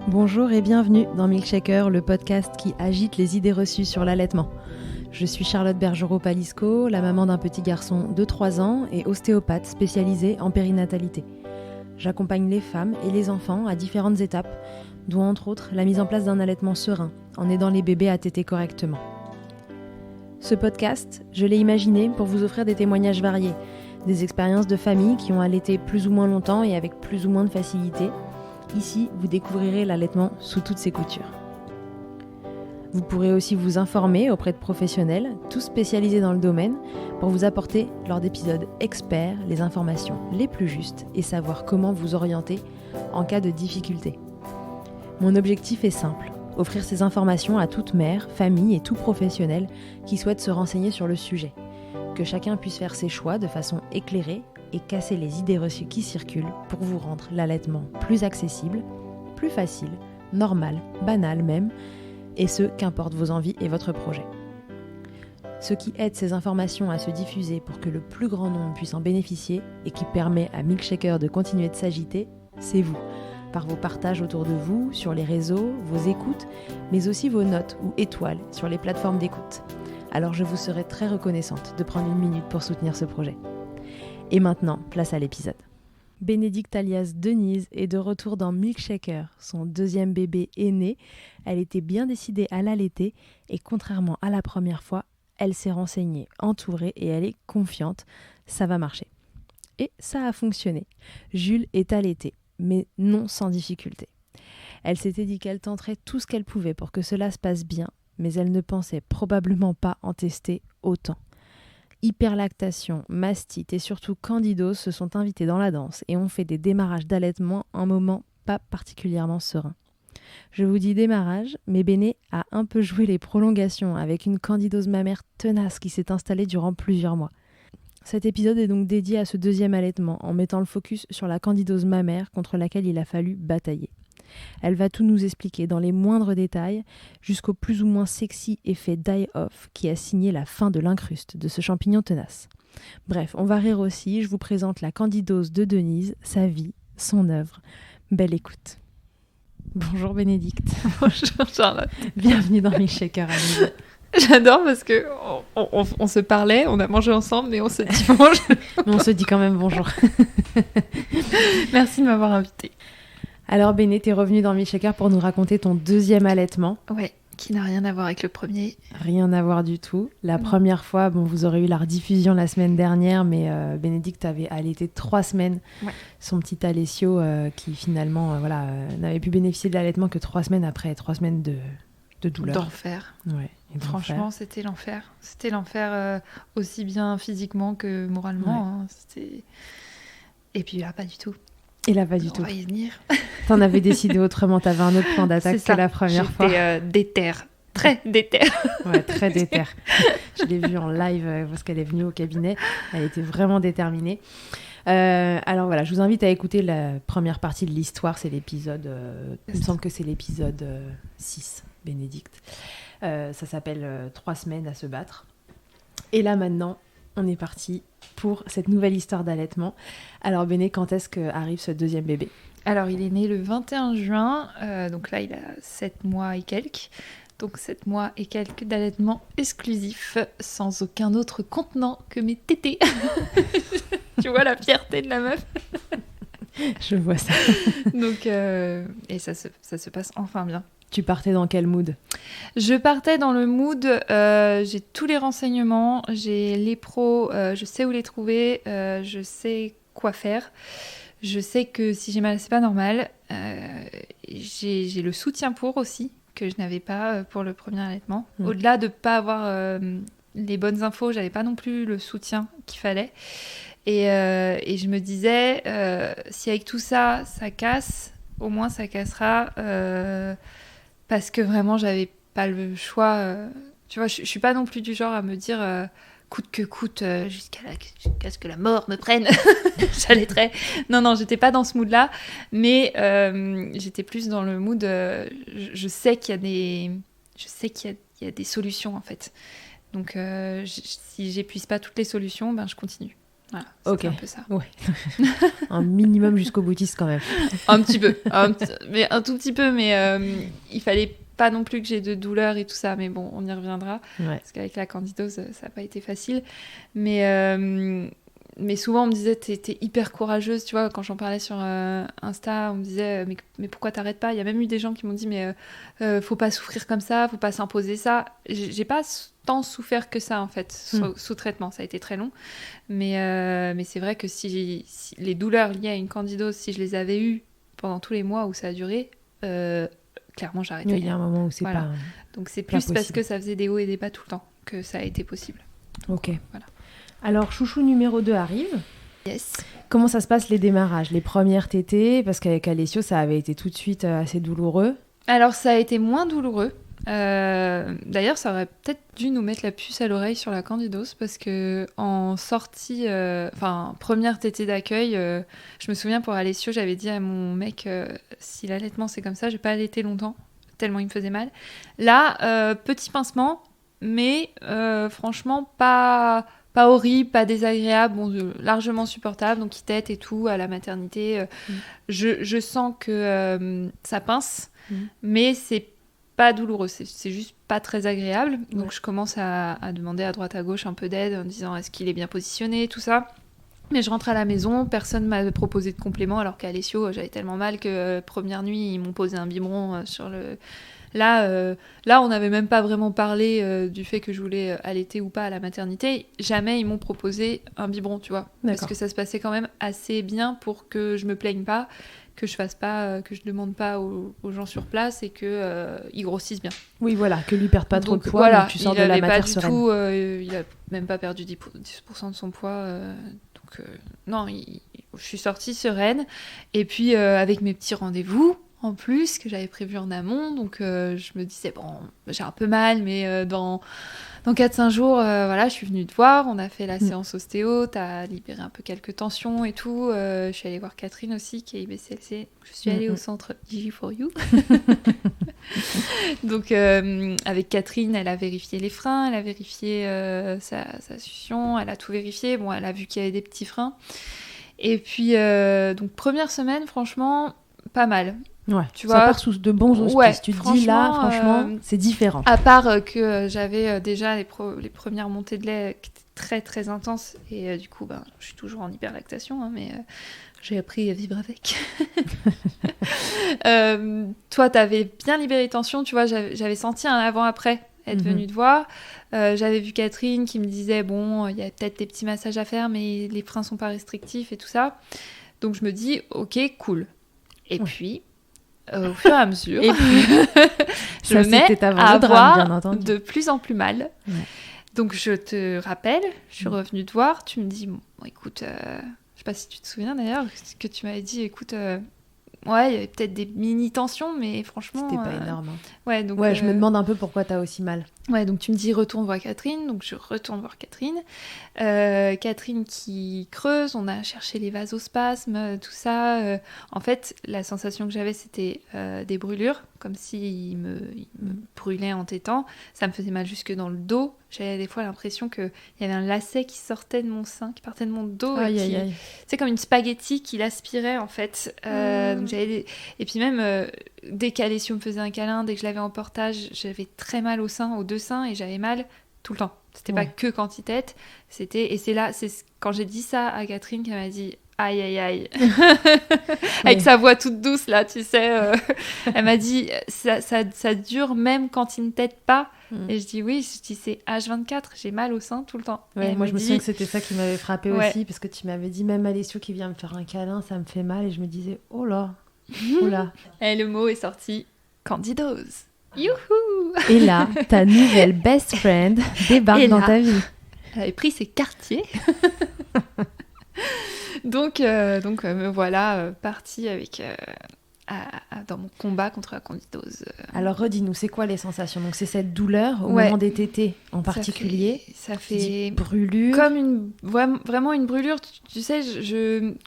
Bonjour et bienvenue dans Milkshaker, le podcast qui agite les idées reçues sur l'allaitement. Je suis Charlotte Bergerot-Palisco, la maman d'un petit garçon de 3 ans et ostéopathe spécialisée en périnatalité. J'accompagne les femmes et les enfants à différentes étapes, dont entre autres la mise en place d'un allaitement serein, en aidant les bébés à téter correctement. Ce podcast, je l'ai imaginé pour vous offrir des témoignages variés, des expériences de familles qui ont allaité plus ou moins longtemps et avec plus ou moins de facilité. Ici, vous découvrirez l'allaitement sous toutes ses coutures. Vous pourrez aussi vous informer auprès de professionnels, tous spécialisés dans le domaine, pour vous apporter, lors d'épisodes experts, les informations les plus justes et savoir comment vous orienter en cas de difficulté. Mon objectif est simple, offrir ces informations à toute mère, famille et tout professionnel qui souhaite se renseigner sur le sujet. Que chacun puisse faire ses choix de façon éclairée et casser les idées reçues qui circulent pour vous rendre l'allaitement plus accessible, plus facile, normal, banal même, et ce, qu'importe vos envies et votre projet. Ce qui aide ces informations à se diffuser pour que le plus grand nombre puisse en bénéficier et qui permet à Milkshaker de continuer de s'agiter, c'est vous, par vos partages autour de vous, sur les réseaux, vos écoutes, mais aussi vos notes ou étoiles sur les plateformes d'écoute. Alors je vous serai très reconnaissante de prendre une minute pour soutenir ce projet. Et maintenant, place à l'épisode. Bénédicte alias Denise est de retour dans Milkshaker. Son deuxième bébé est né. Elle était bien décidée à l'allaiter et contrairement à la première fois, elle s'est renseignée, entourée et elle est confiante. Ça va marcher. Et ça a fonctionné. Jules est allaité, mais non sans difficulté. Elle s'était dit qu'elle tenterait tout ce qu'elle pouvait pour que cela se passe bien, mais elle ne pensait probablement pas en tester autant. Hyperlactation, mastite et surtout candidose se sont invités dans la danse et ont fait des démarrages d'allaitement un moment pas particulièrement serein. Je vous dis démarrage, mais Béné a un peu joué les prolongations avec une candidose mammaire tenace qui s'est installée durant plusieurs mois. Cet épisode est donc dédié à ce deuxième allaitement en mettant le focus sur la candidose mammaire contre laquelle il a fallu batailler. Elle va tout nous expliquer dans les moindres détails, jusqu'au plus ou moins sexy effet die-off qui a signé la fin de l'incruste de ce champignon tenace. Bref, on va rire aussi, je vous présente la candidose de Denise, sa vie, son œuvre. Belle écoute. Bonjour Bénédicte. Bonjour Charlotte. Bienvenue dans Milkshaker à nouveau. J'adore parce que on se parlait, on a mangé ensemble, mais on se dit bonjour. Mais on se dit quand même bonjour. Merci de m'avoir invitée. Alors Béné, t'es revenue dans Milkshaker pour nous raconter ton deuxième allaitement. Ouais, qui n'a rien à voir avec le premier. Rien à voir du tout. La première fois, vous aurez eu la rediffusion la semaine dernière, mais Bénédicte avait allaité 3 semaines. Ouais. Son petit Alessio qui finalement n'avait pu bénéficier de l'allaitement que 3 semaines après 3 semaines de douleur. D'enfer. Ouais, franchement, c'était l'enfer. C'était l'enfer aussi bien physiquement que moralement. Ouais. Hein. Et puis là, pas du tout. Et là, pas du tout. On va y venir. T'en avais décidé autrement, t'avais un autre plan d'attaque que la première fois. J'étais déter, très déter. Ouais, très déter. Je l'ai vue en live parce qu'elle est venue au cabinet. Elle était vraiment déterminée. Alors voilà, je vous invite à écouter la première partie de l'histoire. C'est l'épisode, il me semble que c'est l'épisode 6, Bénédicte. Ça s'appelle 3 semaines à se battre. Et là maintenant, on est parti pour cette nouvelle histoire d'allaitement. Alors Béné, quand est-ce qu'arrive ce deuxième bébé ? Alors il est né le 21 juin, donc là il a 7 mois et quelques. Donc 7 mois et quelques d'allaitement exclusif, sans aucun autre contenant que mes tétés. Tu vois la fierté de la meuf. Je vois ça. Donc, et ça se passe enfin bien. Tu partais dans quel mood ? Je partais dans le mood, j'ai tous les renseignements, j'ai les pros, je sais où les trouver, je sais quoi faire. Je sais que si j'ai mal, c'est pas normal. J'ai le soutien pour aussi, que je n'avais pas pour le premier allaitement. Au-delà de ne pas avoir les bonnes infos, j'avais pas non plus le soutien qu'il fallait. Et je me disais, si avec tout ça, ça casse, au moins ça cassera... parce que vraiment, j'avais pas le choix. Tu vois, je suis pas non plus du genre à me dire coûte que coûte jusqu'à ce que la mort me prenne. J'allaiterais. Non, j'étais pas dans ce mood-là. Mais j'étais plus dans le mood. Je sais qu'il y a des solutions en fait. Donc, si j'épuise pas toutes les solutions, je continue. Voilà, Ok. c'était un peu ça. Ouais. Un minimum jusqu'au boutiste quand même. Un petit peu, mais un tout petit peu, mais il fallait pas non plus que j'ai de douleur et tout ça, mais bon, on y reviendra, Ouais. parce qu'avec la candidose, ça n'a pas été facile, mais souvent on me disait t'es hyper courageuse, tu vois, quand j'en parlais sur Insta, on me disait mais pourquoi t'arrêtes pas? Il y a même eu des gens qui m'ont dit mais faut pas souffrir comme ça, faut pas s'imposer ça. J'ai pas tant souffert que ça en fait sous traitement, ça a été très long, mais c'est vrai que si les douleurs liées à une candidose, si je les avais eues pendant tous les mois où ça a duré, clairement j'arrêtais. Il y a un moment où c'est Voilà. pas... Donc c'est pas plus parce possible. que ça faisait des hauts et des bas tout le temps que ça a été possible. Ok. Voilà. Alors, chouchou numéro 2 arrive. Yes. Comment ça se passe les démarrages, les premières tétées? Parce qu'avec Alessio, ça avait été tout de suite assez douloureux. Alors ça a été moins douloureux. D'ailleurs, ça aurait peut-être dû nous mettre la puce à l'oreille sur la candidose parce que en sortie, première tétée d'accueil, je me souviens pour Alessio, j'avais dit à mon mec si l'allaitement c'est comme ça, je vais pas allaiter longtemps tellement il me faisait mal. Là, petit pincement, mais franchement pas horrible, pas désagréable, bon, largement supportable, donc il tète et tout à la maternité. Je sens que ça pince, mais c'est pas douloureux, c'est juste pas très agréable. Donc je commence à demander à droite à gauche un peu d'aide en disant est-ce qu'il est bien positionné, tout ça. Mais je rentre à la maison, personne m'a proposé de complément, alors qu'à Alessio, j'avais tellement mal que première nuit, ils m'ont posé un biberon sur le... Là, on n'avait même pas vraiment parlé du fait que je voulais allaiter ou pas à la maternité. Jamais ils m'ont proposé un biberon, tu vois. Parce que ça se passait quand même assez bien pour que je me plaigne pas, que je fasse pas, que je demande pas aux gens sur place et que ils grossissent bien. Oui, voilà, que lui perde pas trop de poids, voilà, donc tu sors de la matière sereine. Il a même pas perdu 10% de son poids. Non, je suis sortie sereine. Et puis avec mes petits rendez-vous en plus que j'avais prévu en amont, donc je me disais bon, j'ai un peu mal, mais dans 4-5 jours, voilà, je suis venue te voir, on a fait la séance ostéo, t'as libéré un peu quelques tensions et tout. Je suis allée voir Catherine aussi, qui est IBCLC. Je suis allée au centre IG4U. Donc avec Catherine, elle a vérifié les freins, elle a vérifié sa succion, elle a tout vérifié. Bon, elle a vu qu'il y avait des petits freins. Et puis donc première semaine, franchement, pas mal. Ouais, tu ça vois, part sous de bons auspices. Ouais, tu te dis là, franchement, c'est différent. À part que j'avais déjà les premières montées de lait qui étaient très très intenses et du coup, je suis toujours en hyperlactation, hein, mais j'ai appris à vivre avec. Toi, t'avais bien libéré les tensions, tu vois, j'avais senti un avant-après être venue te voir. J'avais vu Catherine qui me disait bon, il y a peut-être des petits massages à faire, mais les freins sont pas restrictifs et tout ça. Donc je me dis ok, cool. Et puis au fur et à mesure, je me mets à avoir de plus en plus mal. Ouais. Donc je te rappelle, je suis revenue te voir, tu me dis, bon, écoute, je sais pas si tu te souviens d'ailleurs, que tu m'avais dit, écoute, ouais, il y avait peut-être des mini-tensions, mais franchement... C'était pas énorme. Ouais, donc, je me demande un peu pourquoi t'as aussi mal. Ouais, donc tu me dis retourne voir Catherine, donc je retourne voir Catherine. Catherine qui creuse, on a cherché les vasospasmes, tout ça. En fait, la sensation que j'avais, c'était des brûlures, comme s'il me brûlait en tétant. Ça me faisait mal jusque dans le dos. J'avais des fois l'impression qu'il y avait un lacet qui sortait de mon sein, qui partait de mon dos. C'est comme une spaghetti qui l'aspirait, en fait. Donc et puis même, dès qu'Alessio me faisait un câlin, dès que je l'avais en portage, j'avais très mal au sein, aux deux seins, et j'avais mal tout le temps. C'était pas que quand il tète, c'était... Et c'est quand j'ai dit ça à Catherine qu'elle m'a dit aïe aïe aïe avec sa voix toute douce là, tu sais, elle m'a dit ça dure même quand il ne tète pas. Et je dis oui, c'est H24, j'ai mal au sein tout le temps. Ouais, moi je me souviens que c'était ça qui m'avait frappée aussi, parce que tu m'avais dit même Alessio qui vient me faire un câlin, ça me fait mal, et je me disais oh là. Et le mot est sorti, candidose. Youhou! Et là, ta nouvelle best friend débarque dans ta vie. Elle avait pris ses quartiers. Donc me voilà partie avec à dans mon combat contre la candidose. Alors redis-nous, c'est quoi les sensations? Donc c'est cette douleur au moment des tétées en particulier. Ça fait brûlure. Comme vraiment une brûlure. Tu sais,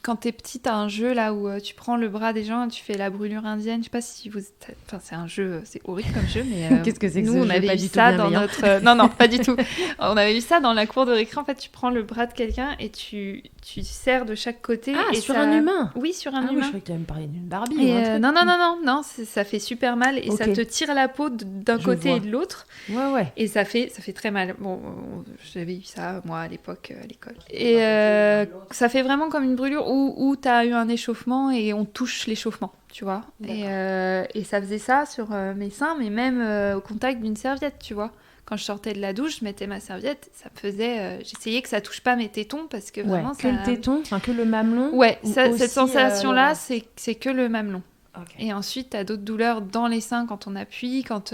quand t'es petite, t'as un jeu là où tu prends le bras des gens et tu fais la brûlure indienne. Je sais pas si vous... Enfin, c'est un jeu, c'est horrible comme jeu, mais... Qu'est-ce que c'est que nous, ce on jeu avait pas eu du tout ça dans bienveillant. notre... Non, pas du tout. On avait eu ça dans la cour de récré. En fait, tu prends le bras de quelqu'un et tu serres de chaque côté. Ah, et sur ça... un humain? Oui, sur un Ah oui, je humain. croyais que tu allais me parler d'une Barbie Et ou un truc. non, ça fait super mal et ça te tire la peau d'un Je côté vois. et de l'autre. Ouais. Et ça fait très mal. Bon, j'avais eu ça, moi, à l'époque, à l'école. Et ça fait vraiment comme une brûlure où tu as eu un échauffement et on touche l'échauffement, tu vois. Et ça faisait ça sur mes seins, mais même au contact d'une serviette, tu vois. Quand je sortais de la douche, je mettais ma serviette, ça me faisait... j'essayais que ça touche pas mes tétons parce que vraiment... Que le téton, enfin que le mamelon. Ouais, aussi, cette sensation-là, c'est que le mamelon. Okay. Et ensuite, tu as d'autres douleurs dans les seins quand on appuie, quand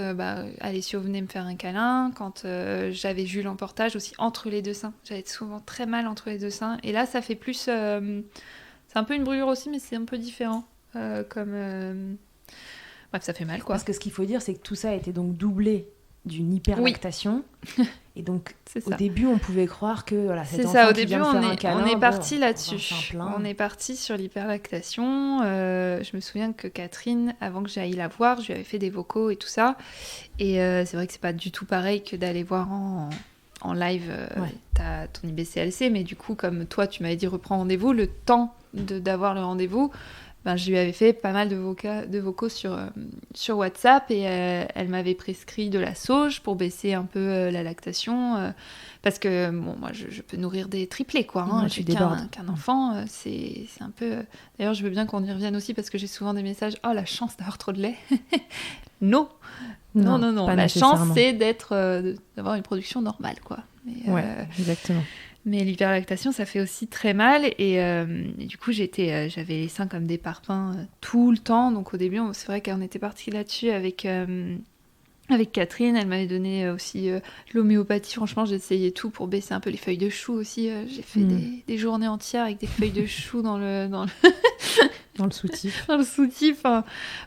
Alessio venait me faire un câlin, quand j'avais Jules en portage aussi entre les deux seins. J'avais souvent très mal entre les deux seins. Et là, ça fait plus... c'est un peu une brûlure aussi, mais c'est un peu différent. Bref, ça fait mal, quoi. Parce que ce qu'il faut dire, c'est que tout ça a été donc doublé d'une hyperlactation. Oui. Et donc, au début, on pouvait croire que voilà, cet enfant qui vient de faire un câlin, on est parti là-dessus. On est parti sur l'hyperlactation. Je me souviens que Catherine, avant que j'aille la voir, je lui avais fait des vocaux et tout ça. Et c'est vrai que c'est pas du tout pareil que d'aller voir en live ton IBCLC. Mais du coup, comme toi, tu m'avais dit reprends rendez-vous, le temps d'avoir le rendez-vous... je lui avais fait pas mal de vocaux sur WhatsApp et elle m'avait prescrit de la sauge pour baisser un peu la lactation parce que moi je peux nourrir des triplés quoi. Ouais, j'ai qu'un enfant, c'est un peu. D'ailleurs, je veux bien qu'on y revienne aussi parce que j'ai souvent des messages. Oh, la chance d'avoir trop de lait. Non. La chance, c'est d'avoir une production normale quoi. Mais, exactement. Mais l'hyperlactation, ça fait aussi très mal. Et du coup, j'avais les seins comme des parpaings tout le temps. Donc au début, c'est vrai qu'on était parti là-dessus avec Catherine. Elle m'avait donné aussi l'homéopathie. Franchement, j'ai essayé tout pour baisser un peu les feuilles de chou aussi. J'ai fait des journées entières avec des feuilles de chou dans le soutif. Dans le soutif.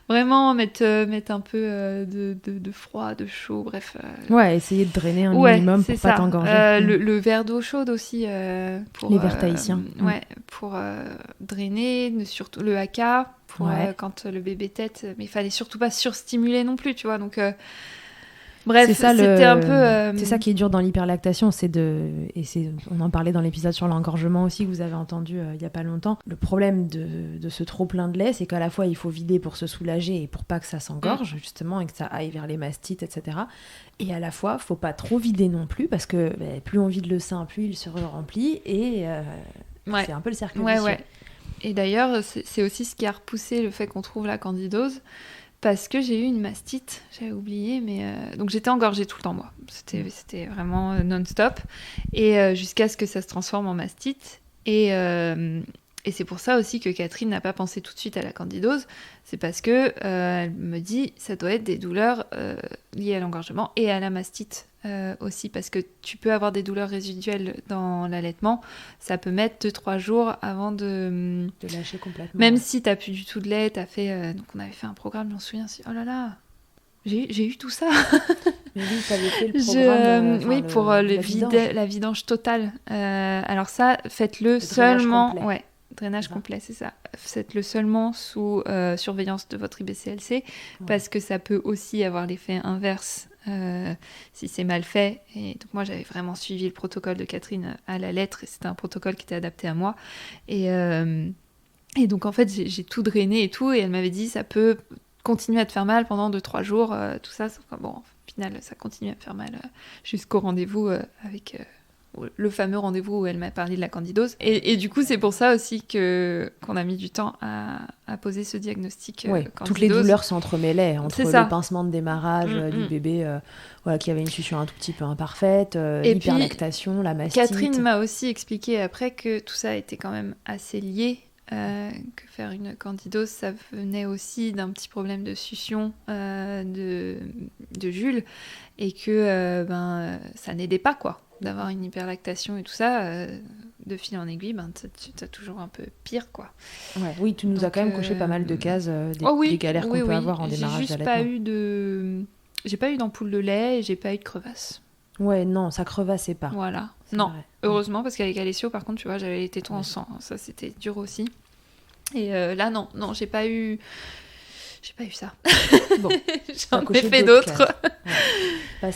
Vraiment mettre un peu de froid, de chaud, bref. Ouais, essayer de drainer un minimum pour pas t'engorger. Le verre d'eau chaude aussi. Pour, les verres tahitiens. Ouais, pour drainer, surtout le haka, pour quand le bébé tète. Mais il fallait surtout pas surstimuler non plus, tu vois. Donc... Bref, c'était un peu... C'est ça qui est dur dans l'hyperlactation, on en parlait dans l'épisode sur l'engorgement aussi que vous avez entendu il y a pas longtemps. Le problème de ce trop plein de lait, c'est qu'à la fois il faut vider pour se soulager et pour pas que ça s'engorge justement et que ça aille vers les mastites, etc. Et à la fois, faut pas trop vider non plus parce que plus on vide le sein, plus il se remplit et c'est un peu le cercle vicieux. Ouais. Et d'ailleurs, c'est aussi ce qui a repoussé le fait qu'on trouve la candidose. Parce que j'ai eu une mastite, j'avais oublié, mais... Donc j'étais engorgée tout le temps, moi. C'était vraiment non-stop. Et jusqu'à ce que ça se transforme en mastite. Et c'est pour ça aussi que Catherine n'a pas pensé tout de suite à la candidose. C'est parce que elle me dit, ça doit être des douleurs liées à l'engorgement et à la mastite aussi. Parce que tu peux avoir des douleurs résiduelles dans l'allaitement. Ça peut mettre 2-3 jours avant de lâcher complètement. Même si t'as plus du tout de lait, t'as fait... donc on avait fait un programme, j'en souviens. Oh là là, j'ai eu tout ça. Mais oui, t'avais fait le programme... oui, pour la vidange totale. Alors ça, faites-le seulement... Drainage complet, c'est ça. Faites-le seulement sous surveillance de votre IBCLC parce que ça peut aussi avoir l'effet inverse si c'est mal fait. Et donc moi, j'avais vraiment suivi le protocole de Catherine à la lettre et c'était un protocole qui était adapté à moi. Et donc, en fait, j'ai tout drainé et tout. Et elle m'avait dit, ça peut continuer à te faire mal pendant 2-3 jours, tout ça. Bon, au final, ça continue à me faire mal jusqu'au rendez-vous avec... le fameux rendez-vous où elle m'a parlé de la candidose. Et du coup, c'est pour ça aussi qu'on a mis du temps à poser ce diagnostic candidose. Toutes les douleurs s'entremêlaient entre le pincement de démarrage du bébé qui avait une succion un tout petit peu imparfaite, l'hyperlactation, la mastite. Catherine m'a aussi expliqué après que tout ça était quand même assez lié, que faire une candidose, ça venait aussi d'un petit problème de succion de Jules et que ça n'aidait pas, quoi. D'avoir une hyperlactation et tout ça, de fil en aiguille, tu as toujours un peu pire, quoi. Ouais, oui, tu nous as quand même coché pas mal de cases des galères qu'on peut avoir en démarrage d'allaitement. J'ai pas eu d'ampoule de lait et j'ai pas eu de crevasse. Ouais, non, ça crevassait pas. Voilà. C'est Non, vrai. heureusement, parce qu'avec Alessio, par contre, tu vois, j'avais les tétons en sang. Ça, c'était dur aussi. Et là, non, j'ai pas eu ça. Bon, j'en ai fait d'autres. Ouais. Pas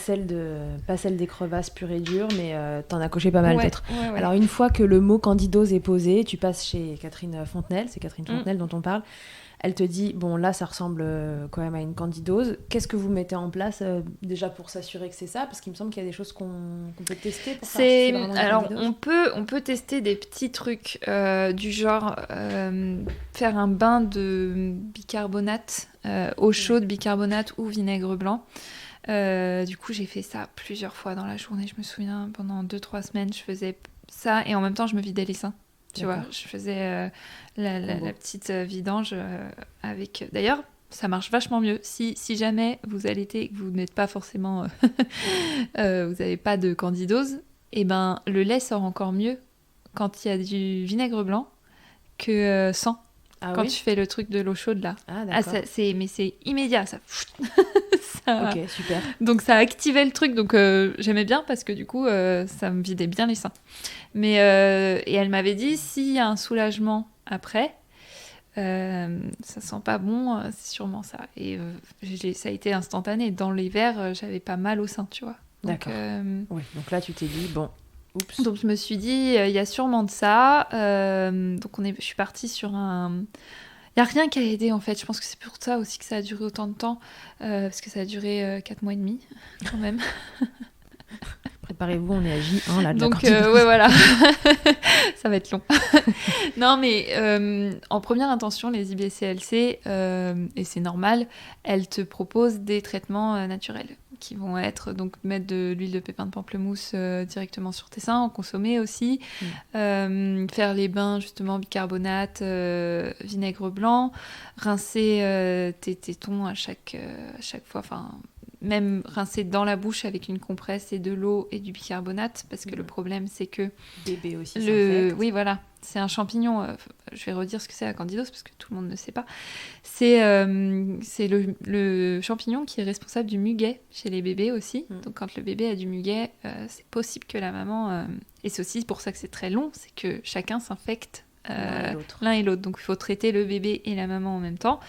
celle des crevasses pures et dures, mais t'en as coché pas mal d'autres. Ouais. Alors, une fois que le mot candidose est posé, tu passes chez Catherine Fontenelle, c'est Catherine Fontenelle dont on parle. Elle te dit, bon là ça ressemble quand même à une candidose. Qu'est-ce que vous mettez en place déjà pour s'assurer que c'est ça? Parce qu'il me semble qu'il y a des choses qu'on peut tester pour savoir si c'est vraiment une Alors candidose. on peut tester des petits trucs du genre faire un bain de bicarbonate, eau chaude, bicarbonate ou vinaigre blanc. Du coup j'ai fait ça plusieurs fois dans la journée. Je me souviens, pendant 2-3 semaines je faisais ça et en même temps je me vidais les seins. Tu vois, je faisais la petite vidange avec... D'ailleurs, ça marche vachement mieux. Si jamais vous allaitez et que vous n'êtes pas forcément... vous n'avez pas de candidose, et ben le lait sort encore mieux quand il y a du vinaigre blanc que sans. Quand tu fais le truc de l'eau chaude, là. Ah, d'accord. Mais c'est immédiat, ça... Ok, super. Donc ça activait le truc, donc j'aimais bien parce que du coup ça me vidait bien les seins. Mais et elle m'avait dit s'il y a un soulagement après, ça sent pas bon, c'est sûrement ça. Et ça a été instantané. Dans les verres, j'avais pas mal au sein, tu vois. Donc, d'accord. Oui, donc là tu t'es dit bon. Oups. Donc je me suis dit il y a sûrement de ça. Donc je suis partie sur un... Il n'y a rien qui a aidé en fait, je pense que c'est pour ça aussi que ça a duré autant de temps, parce que ça a duré 4 mois et demi quand même. Préparez-vous, on est à J1 là de donc, la candidose. ouais voilà, ça va être long. Non mais en première intention, les IBCLC, et c'est normal, elles te proposent des traitements naturels qui vont être donc mettre de l'huile de pépin de pamplemousse directement sur tes seins, en consommer aussi, faire les bains justement bicarbonate, vinaigre blanc, rincer tes tétons à chaque fois, enfin même rincer dans la bouche avec une compresse et de l'eau et du bicarbonate, parce que le problème c'est que bébé aussi s'infecte. Oui voilà, c'est un champignon, je vais redire ce que c'est la candidose parce que tout le monde ne sait pas. C'est le champignon qui est responsable du muguet chez les bébés aussi. Donc quand le bébé a du muguet, c'est possible que la maman... Et c'est aussi pour ça que c'est très long, c'est que chacun s'infecte l'un et l'autre. Donc il faut traiter le bébé et la maman en même temps.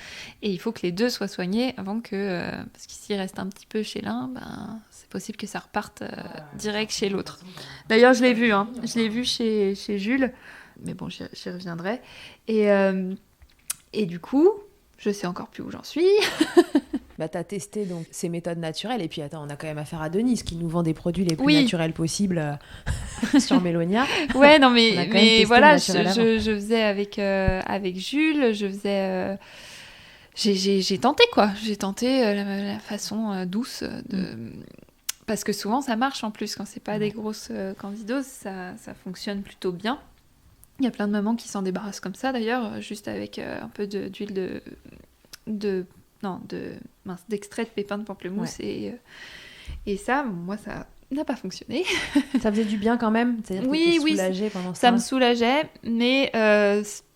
Et il faut que les deux soient soignés avant que... parce que s'il reste un petit peu chez l'un, c'est possible que ça reparte direct chez l'autre. D'ailleurs, je l'ai vu, hein. Je l'ai vu chez Jules. Mais bon, j'y reviendrai. Et du coup... Je sais encore plus où j'en suis. T'as testé donc ces méthodes naturelles. Et puis attends, on a quand même affaire à Denise qui nous vend des produits les plus naturels possibles sur Mélonia. Ouais, non mais voilà, je faisais avec Jules, je faisais... J'ai tenté quoi. J'ai tenté la façon douce de... Parce que souvent ça marche en plus. Quand c'est pas des grosses candidoses, ça fonctionne plutôt bien. Il y a plein de mamans qui s'en débarrassent comme ça d'ailleurs, juste avec un peu d'huile d'extrait de pépins de pamplemousse et ça, moi ça n'a pas fonctionné. Ça faisait du bien quand même? C'est-à-dire que t'étais soulagée pendant ça? Ça me soulageait, mais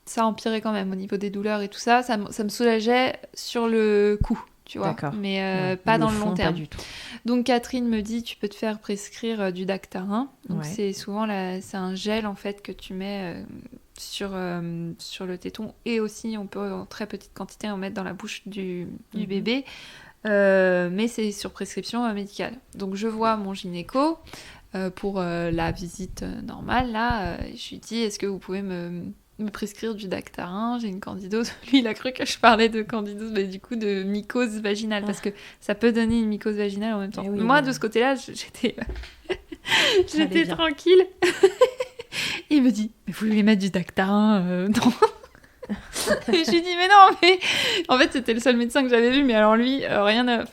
ça empirait quand même au niveau des douleurs et tout ça. Ça me soulageait sur le coup, tu vois. D'accord. Mais pas dans le long terme. Pas du tout. Donc Catherine me dit tu peux te faire prescrire du Dactarin. Donc c'est souvent c'est un gel en fait que tu mets sur le téton, et aussi on peut en très petite quantité en mettre dans la bouche du bébé, mais c'est sur prescription médicale. Donc je vois mon gynéco pour la visite normale là, je lui dis est-ce que vous pouvez me prescrire du Dactarin, j'ai une candidose. Lui, il a cru que je parlais de candidose, mais du coup de mycose vaginale, parce que ça peut donner une mycose vaginale en même temps. Moi, de ce côté-là, j'étais tranquille. Et il me dit, mais vous voulez mettre du Dactarin non. Et je lui dis, mais non, mais... En fait, c'était le seul médecin que j'avais vu, mais alors lui, la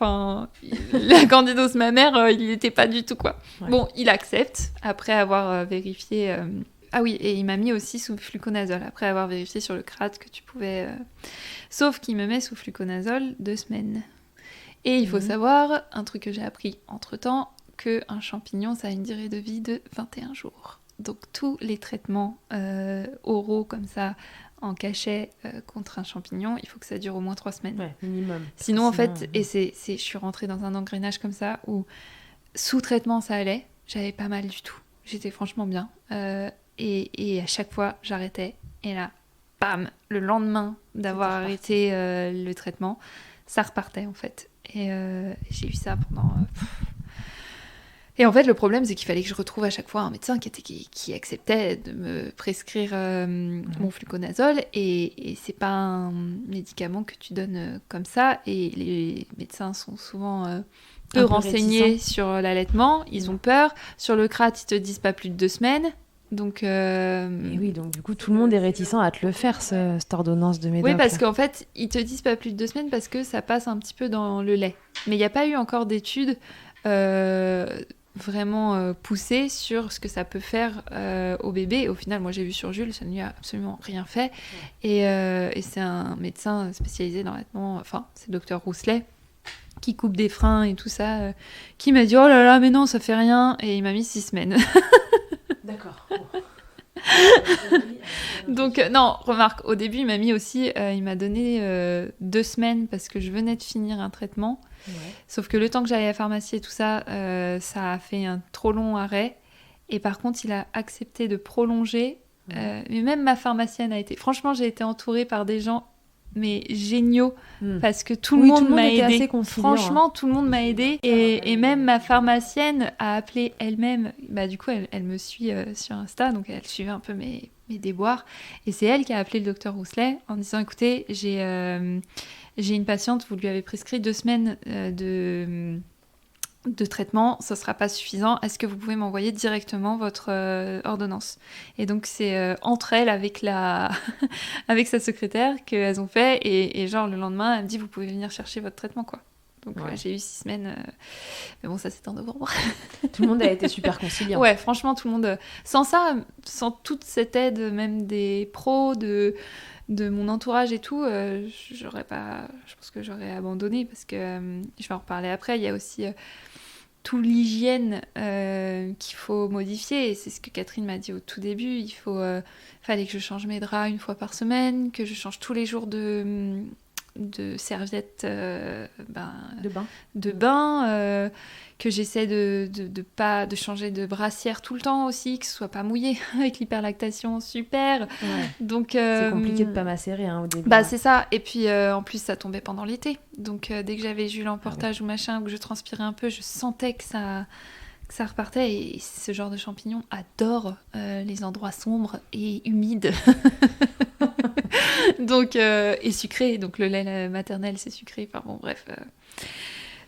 candidose mammaire, il n'était pas du tout, quoi. Ouais. Bon, il accepte, après avoir vérifié... Ah oui, et il m'a mis aussi sous fluconazole, après avoir vérifié sur le crâne que tu pouvais... Sauf qu'il me met sous fluconazole 2 semaines. Et il faut savoir, un truc que j'ai appris entre-temps, qu'un champignon, ça a une durée de vie de 21 jours. Donc tous les traitements oraux comme ça, en cachet contre un champignon, il faut que ça dure au moins 3 semaines. Ouais, minimum. Sinon, en fait, et je suis rentrée dans un engrenage comme ça où sous traitement ça allait, j'avais pas mal du tout. J'étais franchement bien. Et à chaque fois, j'arrêtais. Et là, bam, le lendemain d'avoir arrêté le traitement, ça repartait en fait. Et j'ai eu ça pendant... Et en fait, le problème, c'est qu'il fallait que je retrouve à chaque fois un médecin qui acceptait de me prescrire mon fluconazole. Et c'est pas un médicament que tu donnes comme ça. Et les médecins sont souvent peu renseignés réticents sur l'allaitement. Ils ont peur. Sur le CRAT, ils te disent pas plus de 2 semaines. Donc, et oui, donc du coup, tout le monde est réticent à te le faire, cette ordonnance de Médoc. Oui, parce qu'en fait, ils te disent pas plus de 2 semaines parce que ça passe un petit peu dans le lait. Mais il n'y a pas eu encore d'études vraiment poussées sur ce que ça peut faire au bébé. Au final, moi, j'ai vu sur Jules, ça ne lui a absolument rien fait. Et c'est un médecin spécialisé dans l'allaitement, enfin, c'est le docteur Rousselet, qui coupe des freins et tout ça, qui m'a dit « Oh là là, mais non, ça fait rien !» Et il m'a mis 6 semaines. D'accord. Donc, non, remarque, au début, il m'a mis aussi, il m'a donné 2 semaines parce que je venais de finir un traitement. Ouais. Sauf que le temps que j'allais à la pharmacie et tout ça, ça a fait un trop long arrêt. Et par contre, il a accepté de prolonger. Mais même ma pharmacienne a été... Franchement, j'ai été entourée par des gens mais géniaux parce que tout le monde m'a aidé. Franchement, tout le monde m'a aidé et même ma pharmacienne a appelé elle-même. Bah du coup, elle me suit sur Insta, donc elle suivait un peu mes déboires et c'est elle qui a appelé le docteur Rousselet en disant écoutez, j'ai une patiente, vous lui avez prescrit 2 semaines de traitement, ça sera pas suffisant. Est-ce que vous pouvez m'envoyer directement votre ordonnance ? Et donc c'est entre elles avec avec sa secrétaire qu'elles ont fait et genre le lendemain elle me dit vous pouvez venir chercher votre traitement quoi. Donc j'ai eu 6 semaines, mais bon ça c'était en novembre. Tout le monde a été super conciliant. Ouais, franchement tout le monde. Sans ça, sans toute cette aide même des pros de mon entourage et tout, je pense que j'aurais abandonné parce que je vais en reparler après. Il y a aussi tout l'hygiène qu'il faut modifier et c'est ce que Catherine m'a dit au tout début. Fallait que je change mes draps 1 fois par semaine, que je change tous les jours de serviettes de bain, que j'essaie de changer de brassière tout le temps aussi, que ce soit pas mouillé avec l'hyperlactation, super. Ouais. Donc c'est compliqué de pas macérer au début. Bah c'est ça. Et puis en plus ça tombait pendant l'été, donc dès que j'avais Jules en portage ou machin, ou que je transpirais un peu, je sentais que ça repartait. Et ce genre de champignon adore les endroits sombres et humides. Donc, et sucré, donc le lait maternel c'est sucré, enfin bon bref.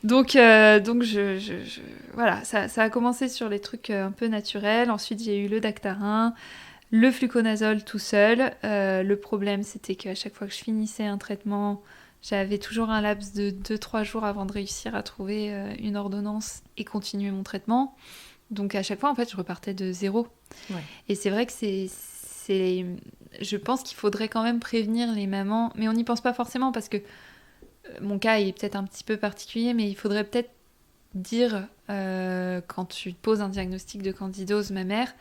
Donc voilà, ça a commencé sur les trucs un peu naturels. Ensuite j'ai eu le Dactarin, le fluconazole tout seul. Le problème c'était qu'à chaque fois que je finissais un traitement, j'avais toujours un laps de 2-3 jours avant de réussir à trouver une ordonnance et continuer mon traitement. Donc à chaque fois en fait je repartais de zéro. Ouais. Et c'est vrai que je pense qu'il faudrait quand même prévenir les mamans, mais on n'y pense pas forcément parce que mon cas est peut-être un petit peu particulier, mais il faudrait peut-être dire quand tu poses un diagnostic de candidose mammaire,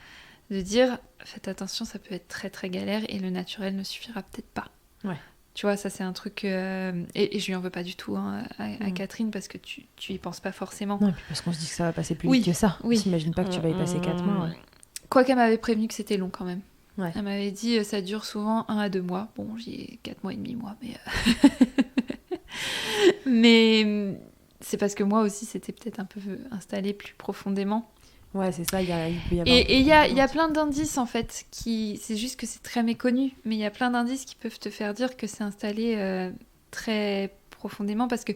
de dire faites attention, ça peut être très très galère et le naturel ne suffira peut-être pas. Ouais. Tu vois, ça c'est un truc et je lui en veux pas du tout à Catherine parce que tu y penses pas forcément. Non, et puis parce qu'on se dit que ça va passer plus vite que ça. Oui. On s'imagine pas que tu vas y passer 4 mois. Ouais. Quoi qu'elle m'avait prévenu que c'était long quand même. Ouais. Elle m'avait dit ça dure souvent 1 à 2 mois. Bon, j'y ai 4 mois et demi moi, mais mais c'est parce que moi aussi c'était peut-être un peu installé plus profondément. Ouais, c'est ça, il peut y avoir... Et il y a plein d'indices en fait, c'est juste que c'est très méconnu, mais il y a plein d'indices qui peuvent te faire dire que c'est installé très profondément parce que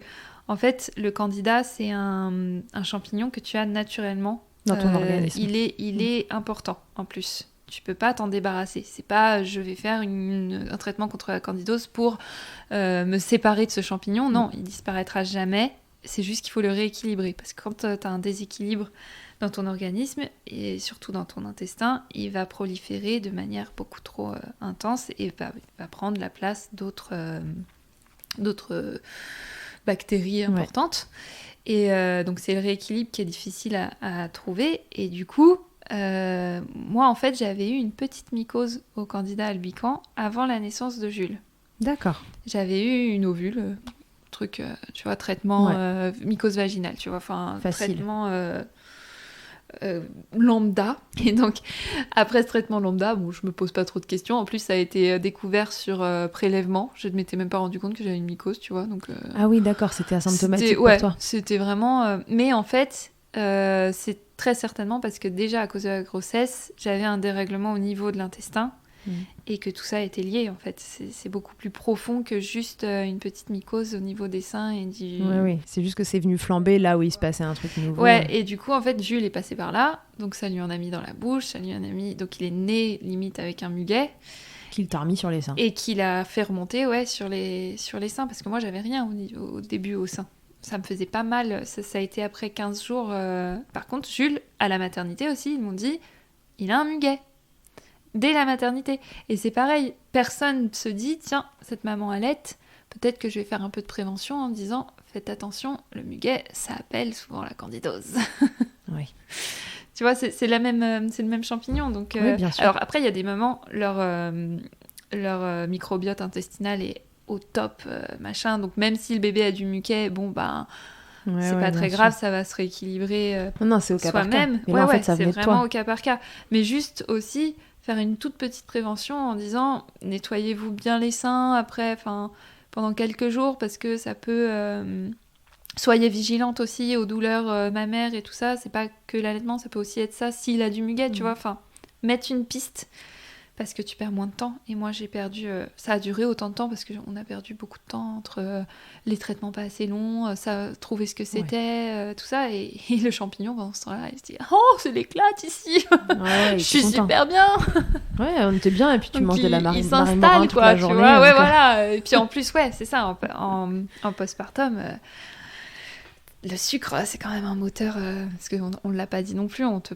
en fait le candida c'est un champignon que tu as naturellement dans ton organisme. Il est important en plus. Tu peux pas t'en débarrasser. C'est pas je vais faire un traitement contre la candidose pour me séparer de ce champignon. Non, il disparaîtra jamais. C'est juste qu'il faut le rééquilibrer. Parce que quand tu as un déséquilibre dans ton organisme, et surtout dans ton intestin, il va proliférer de manière beaucoup trop intense et va prendre la place d'autres bactéries importantes. Et donc c'est le rééquilibre qui est difficile à trouver. Et du coup... moi, en fait, j'avais eu une petite mycose au Candida albicans avant la naissance de Jules. D'accord. J'avais eu une ovule, truc, tu vois, traitement mycose vaginale, tu vois, enfin, traitement lambda. Et donc, après ce traitement lambda, bon, je me pose pas trop de questions. En plus, ça a été découvert sur prélèvement. Je ne m'étais même pas rendu compte que j'avais une mycose, tu vois. Donc, ah oui, d'accord, c'était asymptomatique pour toi. C'était vraiment... mais en fait, c'est très certainement parce que déjà, à cause de la grossesse, j'avais un dérèglement au niveau de l'intestin. Et que tout ça était lié, en fait. C'est beaucoup plus profond que juste une petite mycose au niveau des seins et du... Oui, c'est juste que c'est venu flamber là où il se passait un truc nouveau. Ouais, et du coup, en fait, Jules est passé par là, donc ça lui en a mis dans la bouche, ça lui en a mis... Donc il est né, limite, avec un muguet. Qu'il t'a remis sur les seins. Et qu'il a fait remonter, sur les seins, parce que moi, j'avais rien au début au sein. Ça me faisait pas mal, ça a été après 15 jours. Par contre, Jules, à la maternité aussi, ils m'ont dit, il a un muguet. Dès la maternité. Et c'est pareil, personne se dit, tiens, cette maman allaite, peut-être que je vais faire un peu de prévention en disant, faites attention, le muguet, ça appelle souvent la candidose. Oui. Tu vois, c'est le même champignon. Donc, oui, bien sûr. Alors après, il y a des moments, leur microbiote intestinal est au top, machin. Donc même si le bébé a du muguet, bon, ben... c'est pas très grave, ça va se rééquilibrer non, c'est au cas par cas. soi-même. Mais là, en fait, ça c'est venait de vraiment toi. au cas par cas. Mais juste aussi faire une toute petite prévention en disant nettoyez-vous bien les seins après, pendant quelques jours parce que ça peut... Soyez vigilante aussi aux douleurs mammaires et tout ça. C'est pas que l'allaitement, ça peut aussi être ça s'il a du muguet, tu vois. Enfin, mettre une piste parce que tu perds moins de temps. Et moi, j'ai perdu... ça a duré autant de temps parce qu'on a perdu beaucoup de temps entre les traitements pas assez longs, trouver ce que c'était, tout ça. Et le champignon, pendant ce temps-là, il se dit « Oh, c'est l'éclate ici ouais, je suis super bien !» Ouais, on était bien. Et puis tu manges de la il s'installe, quoi, la journée, tu vois. Ouais, voilà. Et puis en plus, c'est ça, en postpartum... Le sucre, c'est quand même un moteur, parce qu'on ne l'a pas dit non plus, on te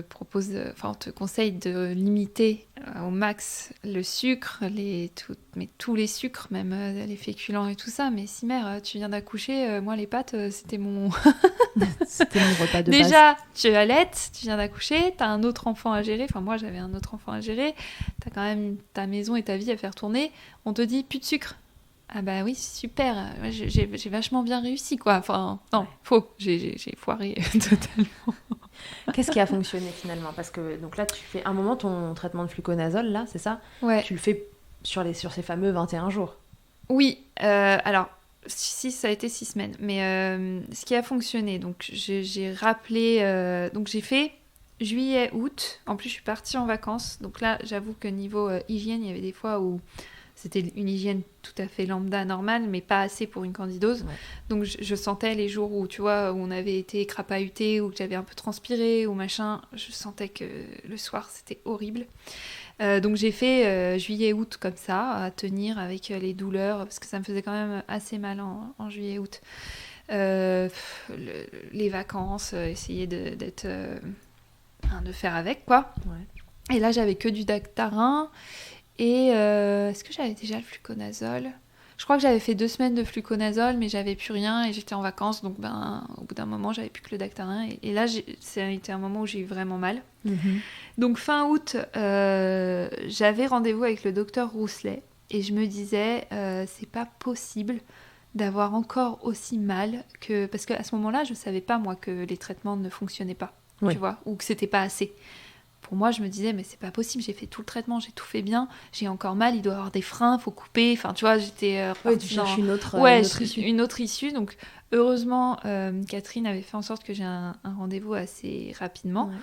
propose, on te conseille de limiter au max le sucre, mais tous les sucres, même les féculents et tout ça. Mais si mère, tu viens d'accoucher, moi les pâtes, c'était mon... c'était mon repas de base. Déjà, tu allaites, tu viens d'accoucher, t'as un autre enfant à gérer, moi j'avais un autre enfant à gérer, t'as quand même ta maison et ta vie à faire tourner, on te dit plus de sucre. Ah bah oui, super, j'ai vachement bien réussi, quoi. Enfin, non, faux, j'ai foiré totalement. Qu'est-ce qui a fonctionné finalement ? Parce que donc là, tu fais un moment ton traitement de fluconazole, là, c'est ça ? Ouais. Tu le fais sur ces fameux 21 jours. Oui, alors, ça a été 6 semaines. Mais ce qui a fonctionné, donc j'ai rappelé... donc j'ai fait juillet, août. En plus, je suis partie en vacances. Donc là, j'avoue que niveau hygiène, il y avait des fois où... C'était une hygiène tout à fait lambda, normale, mais pas assez pour une candidose. Ouais. Donc je sentais les jours où, tu vois, où on avait été crapahuté, où j'avais un peu transpiré, ou machin, je sentais que le soir, c'était horrible. Donc j'ai fait juillet-août comme ça, à tenir avec les douleurs, parce que ça me faisait quand même assez mal en juillet-août. Les vacances, essayer de faire avec, quoi. Ouais. Et là, j'avais que du Dactarin. Et est-ce que j'avais déjà le fluconazole ? Je crois que j'avais fait 2 semaines de fluconazole, mais j'avais plus rien et j'étais en vacances. Donc, au bout d'un moment, j'avais plus que le Dactarin. Et là, ça a été un moment où j'ai eu vraiment mal. Mm-hmm. Donc, fin août, j'avais rendez-vous avec le docteur Rousselet. Et je me disais, c'est pas possible d'avoir encore aussi mal que... Parce qu'à ce moment-là, je savais pas, moi, que les traitements ne fonctionnaient pas, tu vois, ou que c'était pas assez. Pour moi, je me disais, mais c'est pas possible, j'ai fait tout le traitement, j'ai tout fait bien, j'ai encore mal, il doit y avoir des freins, faut couper. Enfin, tu vois, j'étais... tu cherches une autre issue. Une autre issue. Donc, heureusement, Catherine avait fait en sorte que j'ai un rendez-vous assez rapidement. Ouais.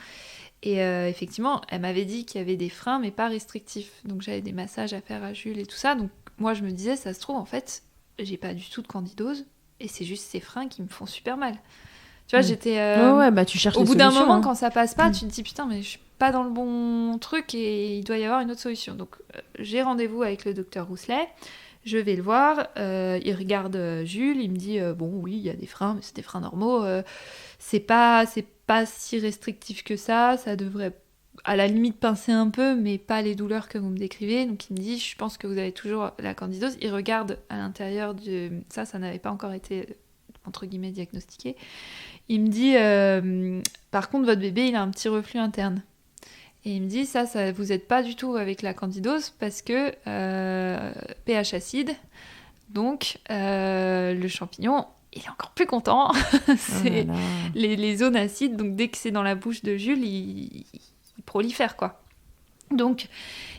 Et effectivement, elle m'avait dit qu'il y avait des freins, mais pas restrictifs. Donc, j'avais des massages à faire à Jules et tout ça. Donc, moi, je me disais, ça se trouve, en fait, j'ai pas du tout de candidose, et c'est juste ces freins qui me font super mal. Tu vois, j'étais... tu cherches au bout d'un moment, quand ça passe pas, tu te dis, putain, mais je suis pas dans le bon truc et il doit y avoir une autre solution. Donc, j'ai rendez-vous avec le docteur Rousselet. Je vais le voir. Il regarde Jules. Il me dit, bon, oui, il y a des freins, mais c'est des freins normaux. C'est pas si restrictif que ça. Ça devrait, à la limite, pincer un peu, mais pas les douleurs que vous me décrivez. Donc, il me dit, je pense que vous avez toujours la candidose. Il regarde à l'intérieur de... Ça n'avait pas encore été entre guillemets diagnostiqué. Il me dit par contre votre bébé il a un petit reflux interne. Et il me dit ça vous aide pas du tout avec la candidose parce que pH acide, donc le champignon il est encore plus content. C'est les zones acides, donc dès que c'est dans la bouche de Jules, il prolifère quoi. Donc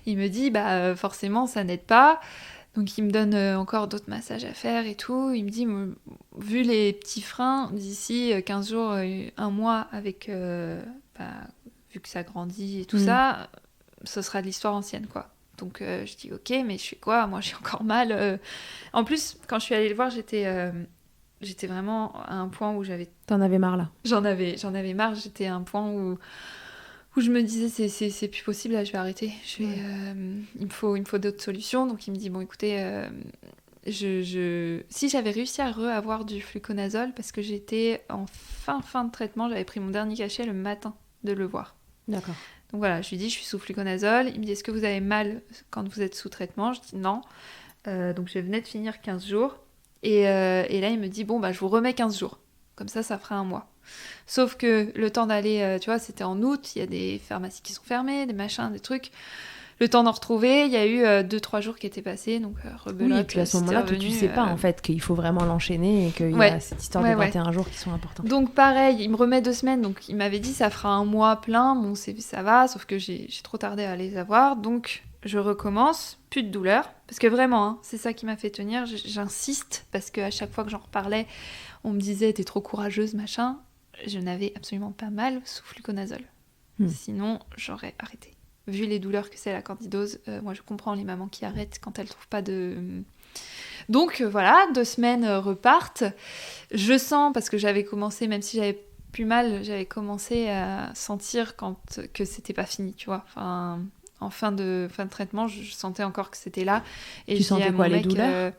il me dit forcément ça n'aide pas. Donc il me donne encore d'autres massages à faire et tout. Il me dit vu les petits freins d'ici 15 jours, un mois avec vu que ça grandit et tout ça, ce sera de l'histoire ancienne quoi. Donc je dis ok, mais je fais quoi? Moi j'ai encore mal. En plus quand je suis allée le voir, j'étais vraiment à un point où T'en avais marre là? J'en avais marre. J'étais à un point où je me disais c'est plus possible là, je vais arrêter. Il me faut d'autres solutions. Donc il me dit bon écoutez, si j'avais réussi à avoir du fluconazole parce que j'étais en fin de traitement, j'avais pris mon dernier cachet le matin de le voir. D'accord. Donc voilà, je lui dis je suis sous fluconazole. Il me dit est-ce que vous avez mal quand vous êtes sous traitement? Je dis non. Donc je venais de finir 15 jours. Et là il me dit bon je vous remets 15 jours. Comme ça fera un mois. Sauf que le temps d'aller, tu vois, c'était en août, il y a des pharmacies qui sont fermées, des machins, des trucs. Le temps d'en retrouver, il y a eu 2-3 jours qui étaient passés, donc rebelote. Oui, et puis à ce moment-là, toi, tu sais pas en fait qu'il faut vraiment l'enchaîner et qu'il y a cette histoire de 21 jours qui sont importants. Donc pareil, il me remet 2 semaines, donc il m'avait dit ça fera un mois plein, bon ça va, sauf que j'ai trop tardé à les avoir, donc je recommence, plus de douleur, parce que vraiment, c'est ça qui m'a fait tenir, j'insiste, parce qu'à chaque fois que j'en reparlais, on me disait t'es trop courageuse, machin. Je n'avais absolument pas mal sous fluconazole. Sinon, j'aurais arrêté. Vu les douleurs que c'est la candidose, moi je comprends les mamans qui arrêtent quand elles trouvent pas de... Donc voilà, 2 semaines repartent. Je sens, parce que j'avais commencé, même si j'avais plus mal, j'avais commencé à sentir que c'était pas fini, tu vois. Enfin, en fin de traitement, je sentais encore que c'était là. Et tu sentais quoi, les douleurs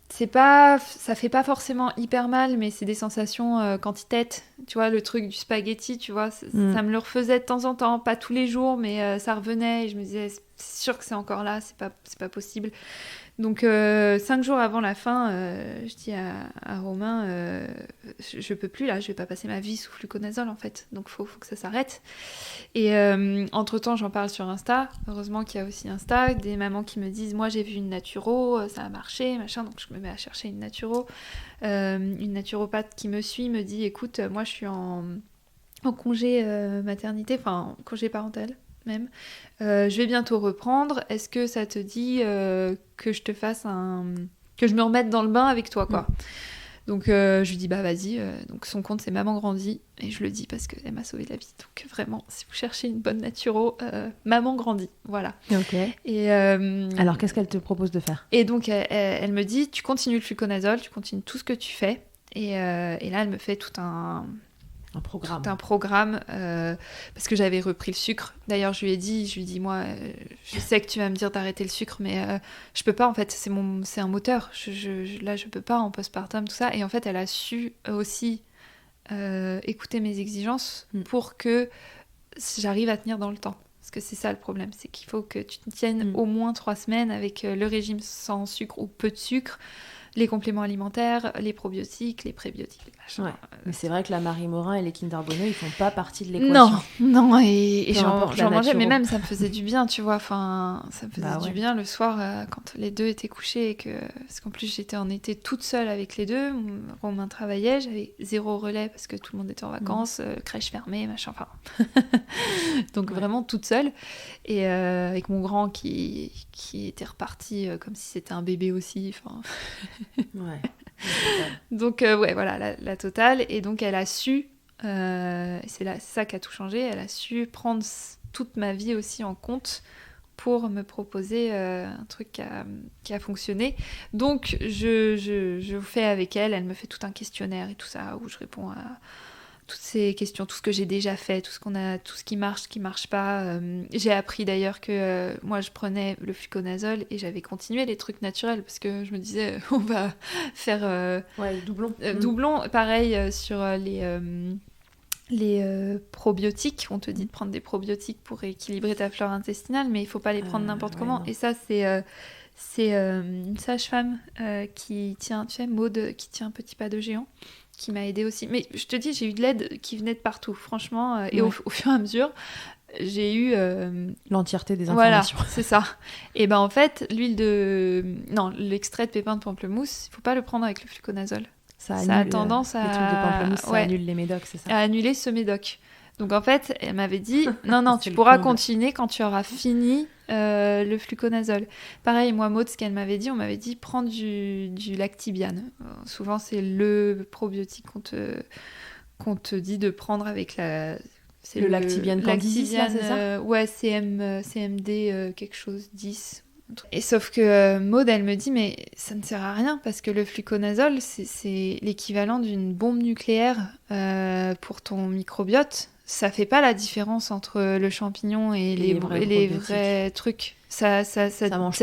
c'est pas, ça fait pas forcément hyper mal, mais c'est des sensations quantitête. Tu vois, le truc du spaghetti, tu vois, ça me le refaisait de temps en temps, pas tous les jours, mais ça revenait et je me disais, c'est sûr que c'est encore là, c'est pas possible. Donc 5 jours avant la fin, je dis à Romain, je peux plus là, je vais pas passer ma vie sous fluconazole en fait, donc faut que ça s'arrête. Et entre-temps, j'en parle sur Insta, heureusement qu'il y a aussi Insta, des mamans qui me disent, moi j'ai vu une naturo, ça a marché, machin, donc je me mets à chercher une naturo. Une naturopathe qui me suit me dit, écoute, moi je suis en congé maternité, enfin congé parental même. Je vais bientôt reprendre. Est-ce que ça te dit que je te fasse que je me remette dans le bain avec toi, quoi. Donc je lui dis vas-y. Donc son compte c'est Maman Grandit et je le dis parce qu'elle m'a sauvé la vie. Donc vraiment, si vous cherchez une bonne naturo, Maman Grandit, voilà. Ok. Et alors qu'est-ce qu'elle te propose de faire? Et donc elle me dit tu continues le fluconazole, tu continues tout ce que tu fais. Et là elle me fait tout un programme parce que j'avais repris le sucre. D'ailleurs je lui dis moi je sais que tu vas me dire d'arrêter le sucre mais je peux pas en fait, c'est un moteur, là je peux pas en postpartum tout ça. Et en fait elle a su aussi écouter mes exigences pour que j'arrive à tenir dans le temps, parce que c'est ça le problème, c'est qu'il faut que tu tiennes au moins 3 semaines avec le régime sans sucre ou peu de sucre, les compléments alimentaires, les probiotiques, les prébiotiques, les machins. Ouais. Mais c'est vrai que la Marie Morin et les Kinder Bueno, ils font pas partie de l'équation. Non, et j'en mangeais, mais même ça me faisait du bien, tu vois. Enfin, ça me faisait du bien le soir quand les deux étaient couchés et parce qu'en plus j'étais en été toute seule avec les deux. Romain travaillait, j'avais 0 relais parce que tout le monde était en vacances, crèche fermée, machin. Enfin, donc vraiment toute seule et avec mon grand qui était reparti comme si c'était un bébé aussi. Enfin. Ouais. Donc voilà la totale. Et donc elle a su, c'est ça qui a tout changé, elle a su prendre toute ma vie aussi en compte pour me proposer un truc qui a fonctionné. Donc je fais avec elle me fait tout un questionnaire et tout ça où je réponds à toutes ces questions, tout ce que j'ai déjà fait, tout ce qui marche pas. J'ai appris d'ailleurs que moi je prenais le fluconazole et j'avais continué les trucs naturels parce que je me disais on va faire doublon. Doublon, pareil sur les probiotiques. On te dit de prendre des probiotiques pour équilibrer ta flore intestinale, mais il faut pas les prendre n'importe comment. Et ça C'est une sage-femme qui tient, tu sais, Maud, qui tient un petit pas de géant, qui m'a aidée aussi. Mais je te dis, j'ai eu de l'aide qui venait de partout, franchement. Et au fur et à mesure, j'ai eu... l'entièreté des voilà, informations. c'est ça. Et ben en fait, l'extrait de pépins de pamplemousse, il faut pas le prendre avec le fluconazole. Ça a tendance à... Les trucs de pamplemousse, ça annule les médocs, c'est ça? À annuler ce médoc. Donc en fait, elle m'avait dit, non, tu pourras continuer quand tu auras fini le fluconazole. Pareil, moi, Maud, ce qu'elle m'avait dit, on m'avait dit, prends du Lactibiane. Souvent, c'est le probiotique qu'on te dit de prendre avec la... C'est le Lactibiane Candidis, là, c'est ça? Ouais, CMD quelque chose, 10. Et sauf que Maud, elle me dit, mais ça ne sert à rien parce que le fluconazole, c'est l'équivalent d'une bombe nucléaire pour ton microbiote. Ça fait pas la différence entre le champignon et les vrais trucs. Ça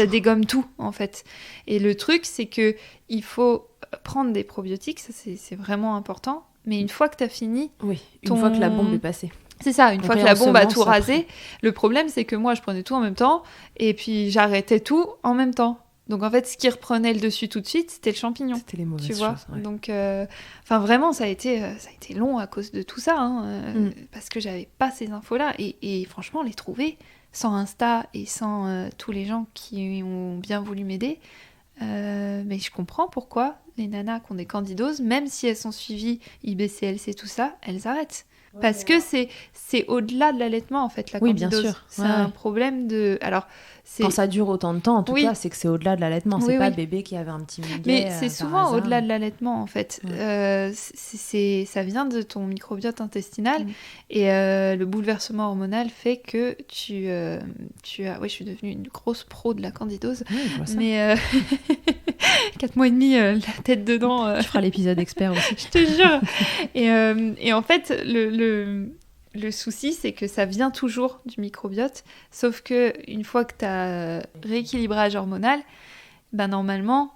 dégomme tout, en fait. Et le truc, c'est que il faut prendre des probiotiques, ça c'est vraiment important. Mais une fois que tu as fini... Oui, une fois que la bombe est passée. C'est ça, une fois que la bombe a tout rasé. Le problème, c'est que moi, je prenais tout en même temps, et puis j'arrêtais tout en même temps. Donc en fait, ce qui reprenait le dessus tout de suite, c'était le champignon. C'était les mauvaises tu vois. choses. Ouais. Donc, vraiment, ça a été long à cause de tout ça, parce que j'avais pas ces infos-là. Et franchement, les trouver sans Insta et sans tous les gens qui ont bien voulu m'aider, mais je comprends pourquoi les nanas qui ont des candidoses, même si elles sont suivies IBCLC, tout ça, elles arrêtent. Parce que c'est au-delà de l'allaitement, en fait, la candidose. Oui, bien sûr. C'est un problème de... Alors, quand ça dure autant de temps, en tout cas, c'est que c'est au-delà de l'allaitement. C'est pas le bébé qui avait un petit muguet. Mais c'est souvent au-delà de l'allaitement, en fait. Ça vient de ton microbiote intestinal. Et le bouleversement hormonal fait que tu as... Oui, je suis devenue une grosse pro de la candidose. Oui, je vois ça. Mais 4 mois et demi, la tête dedans... Tu feras l'épisode expert aussi. Je te jure. Et en fait, le souci, c'est que ça vient toujours du microbiote, sauf que une fois que tu as rééquilibrage hormonal, ben normalement,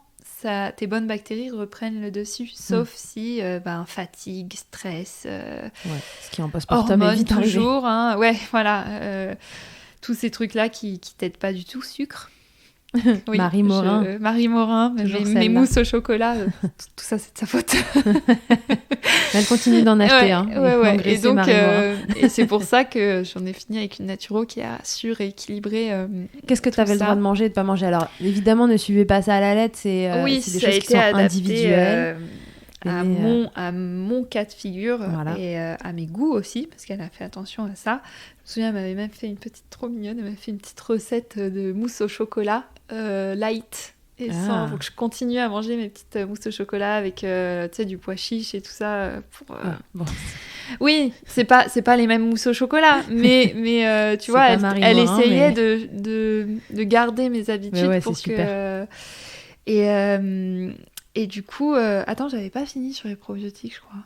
tes bonnes bactéries reprennent le dessus, sauf si fatigue, stress, ce qui en postpartum est vite arrivé. toujours, tous ces trucs-là qui t'aident pas du tout, sucre. Oui, Marie Morin, mes mousses au chocolat, tout ça c'est de sa faute. Elle continue d'en acheter. Et donc, et c'est pour ça que j'en ai fini avec une naturo qui a su rééquilibrer. Qu'est-ce que tu avais le droit de manger et de pas manger? Alors évidemment, ne suivez pas ça à la lettre, c'est des choses qui sont individuelles. À mon cas de figure et à mes goûts aussi, parce qu'elle a fait attention à ça. Je me souviens, elle m'avait même fait une petite, trop mignonne, elle m'avait fait une petite recette de mousse au chocolat light et sans. Donc je continue à manger mes petites mousses au chocolat avec du pois chiche et tout ça. Oui, c'est pas les mêmes mousses au chocolat, mais tu vois, elle essayait de garder mes habitudes pour que. Super. Et du coup, attends, j'avais pas fini sur les probiotiques, je crois.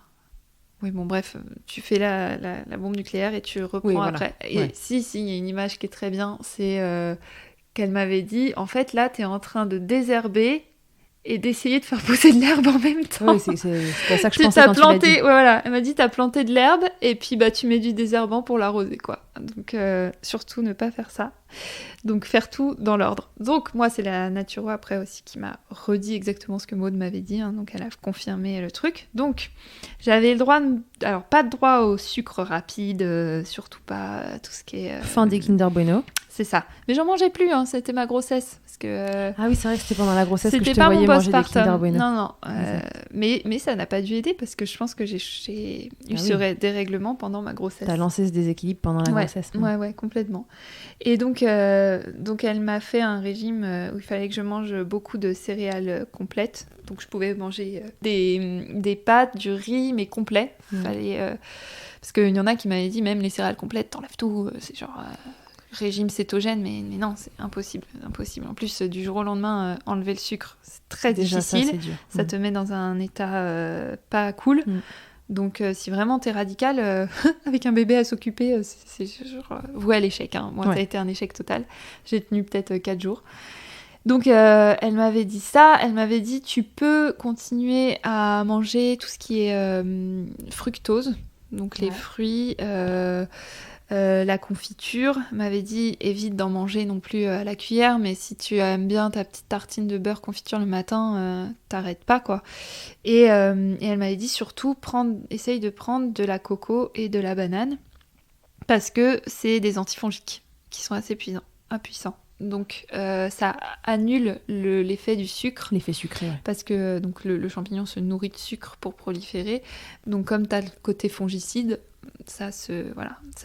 Oui, bon, bref, tu fais la bombe nucléaire et tu reprends après. Et si, il y a une image qui est très bien, c'est qu'elle m'avait dit, en fait, là, t'es en train de désherber et d'essayer de faire pousser de l'herbe en même temps. Oui, c'est pas ça que je pensais quand tu l'as dit. Elle m'a dit, t'as planté de l'herbe et puis tu mets du désherbant pour l'arroser, quoi. Donc, surtout, ne pas faire ça. Donc, faire tout dans l'ordre. Donc, moi, c'est la naturo après aussi qui m'a redit exactement ce que Maud m'avait dit. Donc, elle a confirmé le truc. Donc, j'avais le droit... Alors, pas de droit au sucre rapide, surtout pas tout ce qui est... Fin des Kinder Bueno. C'est ça. Mais j'en mangeais plus, c'était ma grossesse. Parce que, ah oui, c'est vrai que c'était pendant la grossesse que je te voyais manger des Kinder Bueno. Non. Mais ça n'a pas dû aider parce que je pense que j'ai eu ce dérèglement pendant ma grossesse. T'as lancé ce déséquilibre pendant la grossesse. Ouais, complètement. Et donc elle m'a fait un régime où il fallait que je mange beaucoup de céréales complètes. Donc je pouvais manger des pâtes, du riz, mais complet. Fallait, parce qu'il y en a qui m'avaient dit, même les céréales complètes, t'enlèves tout. C'est genre... régime cétogène, mais non, c'est impossible. En plus, du jour au lendemain, enlever le sucre, c'est très difficile. Ça, c'est dur. Ça te met dans un état pas cool. Donc, si vraiment t'es radical, avec un bébé à s'occuper, c'est genre voué à l'échec. Moi, ça a été un échec total. J'ai tenu peut-être 4 jours. Donc, elle m'avait dit ça. Elle m'avait dit, tu peux continuer à manger tout ce qui est fructose, donc les fruits... La confiture, m'avait dit évite d'en manger non plus à la cuillère, mais si tu aimes bien ta petite tartine de beurre confiture le matin, t'arrêtes pas quoi. Et elle m'avait dit surtout essaye de prendre de la coco et de la banane, parce que c'est des antifongiques qui sont assez puissants. Donc ça annule l'effet du sucre. L'effet sucré, ouais. Parce que donc, le champignon se nourrit de sucre pour proliférer. Donc comme tu as le côté fongicide, ça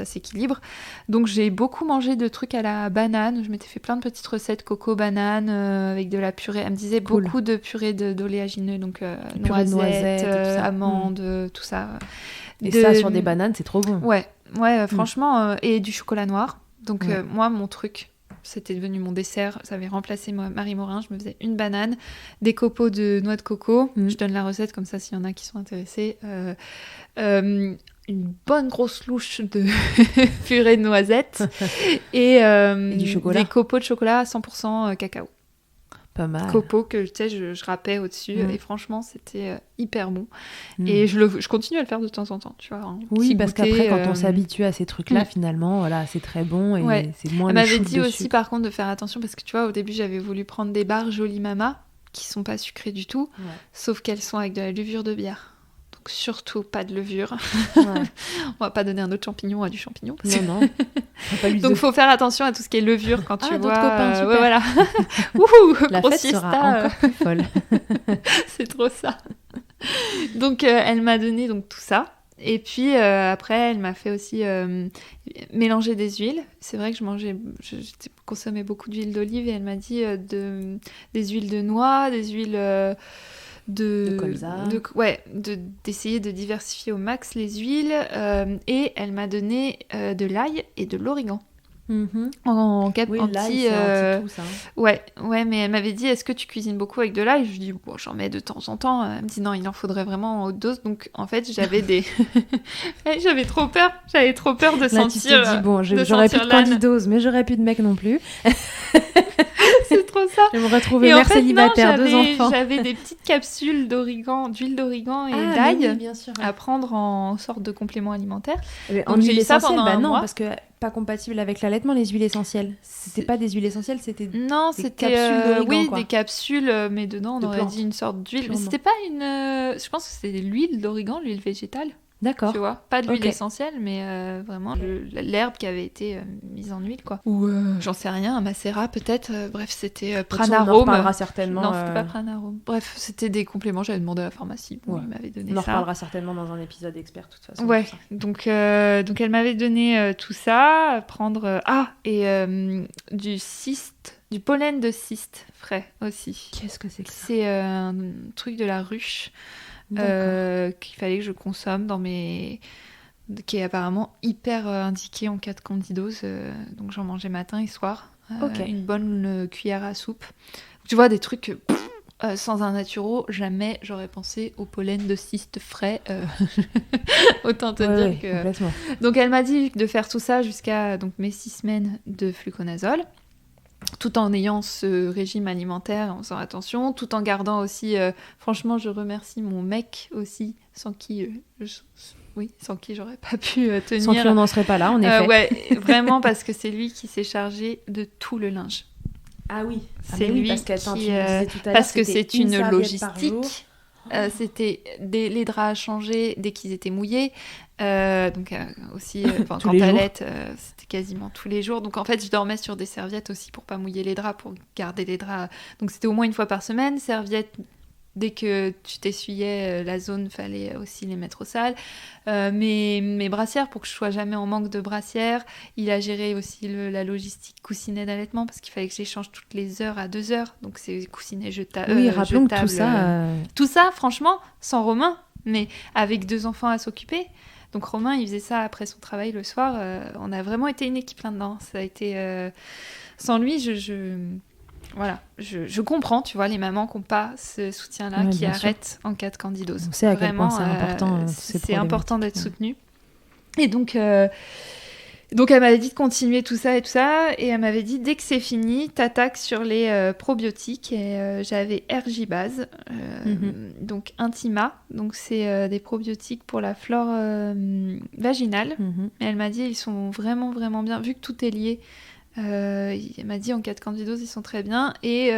s'équilibre. Donc j'ai beaucoup mangé de trucs à la banane. Je m'étais fait plein de petites recettes coco-banane avec de la purée. Elle me disait beaucoup de purée d'oléagineux, donc noisettes, amandes, tout ça. Et ça sur des bananes, c'est trop bon. Ouais, franchement, et du chocolat noir. Donc moi, mon truc, c'était devenu mon dessert. Ça avait remplacé Marie Morin. Je me faisais une banane, des copeaux de noix de coco. Je donne la recette comme ça s'il y en a qui sont intéressés. Une bonne grosse louche de purée de noisettes et du chocolat. Des copeaux de chocolat à 100% cacao. Pas mal. Copeaux que je râpais au-dessus et franchement c'était hyper bon. Et je continue à le faire de temps en temps, tu vois. Oui, parce qu'après quand on s'habitue à ces trucs-là, finalement, voilà, c'est très bon et c'est moins Elle le m'avait shoot dit de aussi sucre. par contre de faire attention parce que tu vois au début j'avais voulu prendre des barres Jolie Mama qui sont pas sucrées du tout, sauf qu'elles sont avec de la levure de bière. Donc surtout pas de levure. On va pas donner un autre champignon à du champignon. Non. Donc faut faire attention à tout ce qui est levure quand tu vois. Copains, super. Ouais, voilà. Ouh, la fête sera encore plus folle. C'est trop ça. Donc elle m'a donné donc tout ça. Et puis après elle m'a fait aussi mélanger des huiles. C'est vrai que je consommais beaucoup d'huile d'olive et elle m'a dit des huiles de noix, des huiles de colza. D'essayer de diversifier au max les huiles et elle m'a donné de l'ail et de l'origan en l'ail, c'est un petit tout, ça. Ouais, mais elle m'avait dit est-ce que tu cuisines beaucoup avec de l'ail? Je lui dis bon, j'en mets de temps en temps. Elle me dit non, il en faudrait vraiment en haute dose. Donc en fait j'avais j'avais trop peur de là, sentir. Tu te dis bon, j'aurais plus de candidose, mais j'aurais plus de mec non plus. C'est trop ça. Je me retrouvais mère célibataire, 2 enfants. J'avais des petites capsules d'huile d'origan et d'ail à prendre en sorte de complément alimentaire. En huile essentielle, non, parce que pas compatible avec l'allaitement, les huiles essentielles. C'était pas des huiles essentielles, c'était des capsules d'origan, quoi. Des capsules, mais dedans on aurait dit une sorte d'huile. Mais c'était pas je pense que c'était l'huile d'origan, l'huile végétale. D'accord. Tu vois, pas de l'huile essentielle, mais vraiment l'herbe qui avait été mise en huile, quoi. Ou j'en sais rien, un macérat peut-être. Bref, c'était Pranarome. On en reparlera certainement. Non, c'était pas Pranarome. Bref, c'était des compléments. J'avais demandé à la pharmacie. Bon, il m'avait donné ça. On en reparlera certainement dans un épisode expert, de toute façon. Ouais. Donc elle m'avait donné tout ça à prendre. Du pollen de cyste frais aussi. Qu'est-ce que c'est que ça? C'est un truc de la ruche. Qu'il fallait que je consomme qui est apparemment hyper indiqué en cas de candidose, donc j'en mangeais matin et soir, une bonne cuillère à soupe. Tu vois, des trucs sans un naturo, jamais j'aurais pensé au pollen de cyste frais. Autant te dire que complètement. Donc elle m'a dit de faire tout ça jusqu'à mes 6 semaines de fluconazole, tout en ayant ce régime alimentaire, en faisant attention, tout en gardant aussi... franchement, je remercie mon mec aussi, sans qui j'aurais pas pu tenir. Sans qui on n'en serait pas là, en effet. Ouais, vraiment, parce que c'est lui qui s'est chargé de tout le linge. Ah oui, c'est lui parce que, qui... parce que c'est une logistique. C'était les draps à changer dès qu'ils étaient mouillés. Aussi, quand t'allaites, c'était quasiment tous les jours. Donc en fait, je dormais sur des serviettes aussi pour pas mouiller les draps, pour garder les draps. Donc c'était au moins une fois par semaine. Serviettes, dès que tu t'essuyais la zone, fallait aussi les mettre au sale. Mes brassières, pour que je sois jamais en manque de brassières. Il a géré aussi la logistique coussinet d'allaitement, parce qu'il fallait que je les change toutes les heures à 2 heures. Donc c'est coussinet jetable. Oui, rappelons que tout ça... Tout ça, franchement, sans Romain, mais avec 2 enfants à s'occuper. Donc Romain, il faisait ça après son travail le soir. On a vraiment été une équipe là-dedans. Ça a été... Sans lui, je comprends, tu vois, les mamans qui n'ont pas ce soutien-là, qui arrêtent en cas de candidose. On sait à quel point c'est important. C'est important d'être soutenu. Et donc Donc elle m'avait dit de continuer tout ça, et elle m'avait dit dès que c'est fini, t'attaques sur les probiotiques, et j'avais RJ-Base, donc Intima, donc c'est des probiotiques pour la flore vaginale, et elle m'a dit ils sont vraiment vraiment bien, vu que tout est lié, elle m'a dit en cas de candidose ils sont très bien, et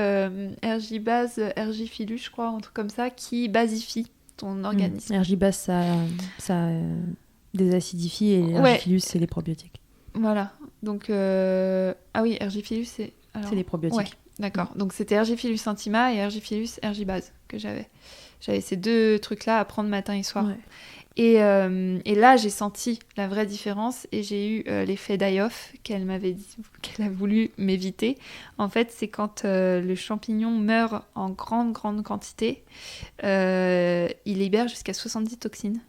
RJ-Base, RJ-Philus je crois, un truc comme ça, qui basifie ton organisme. RJ-Base ça désacidifie, et RJ-Philus c'est les probiotiques. Voilà, donc ah oui, RJ-Philus c'est les probiotiques. Ouais, d'accord. Donc c'était RJ-Philus Intima et RJ-Philus RJ-Base que j'avais. J'avais ces 2 trucs-là à prendre matin et soir. Ouais. Et là, j'ai senti la vraie différence, et j'ai eu l'effet die-off qu'elle m'avait dit, qu'elle a voulu m'éviter. En fait, c'est quand le champignon meurt en grande quantité, il libère jusqu'à 70 toxines.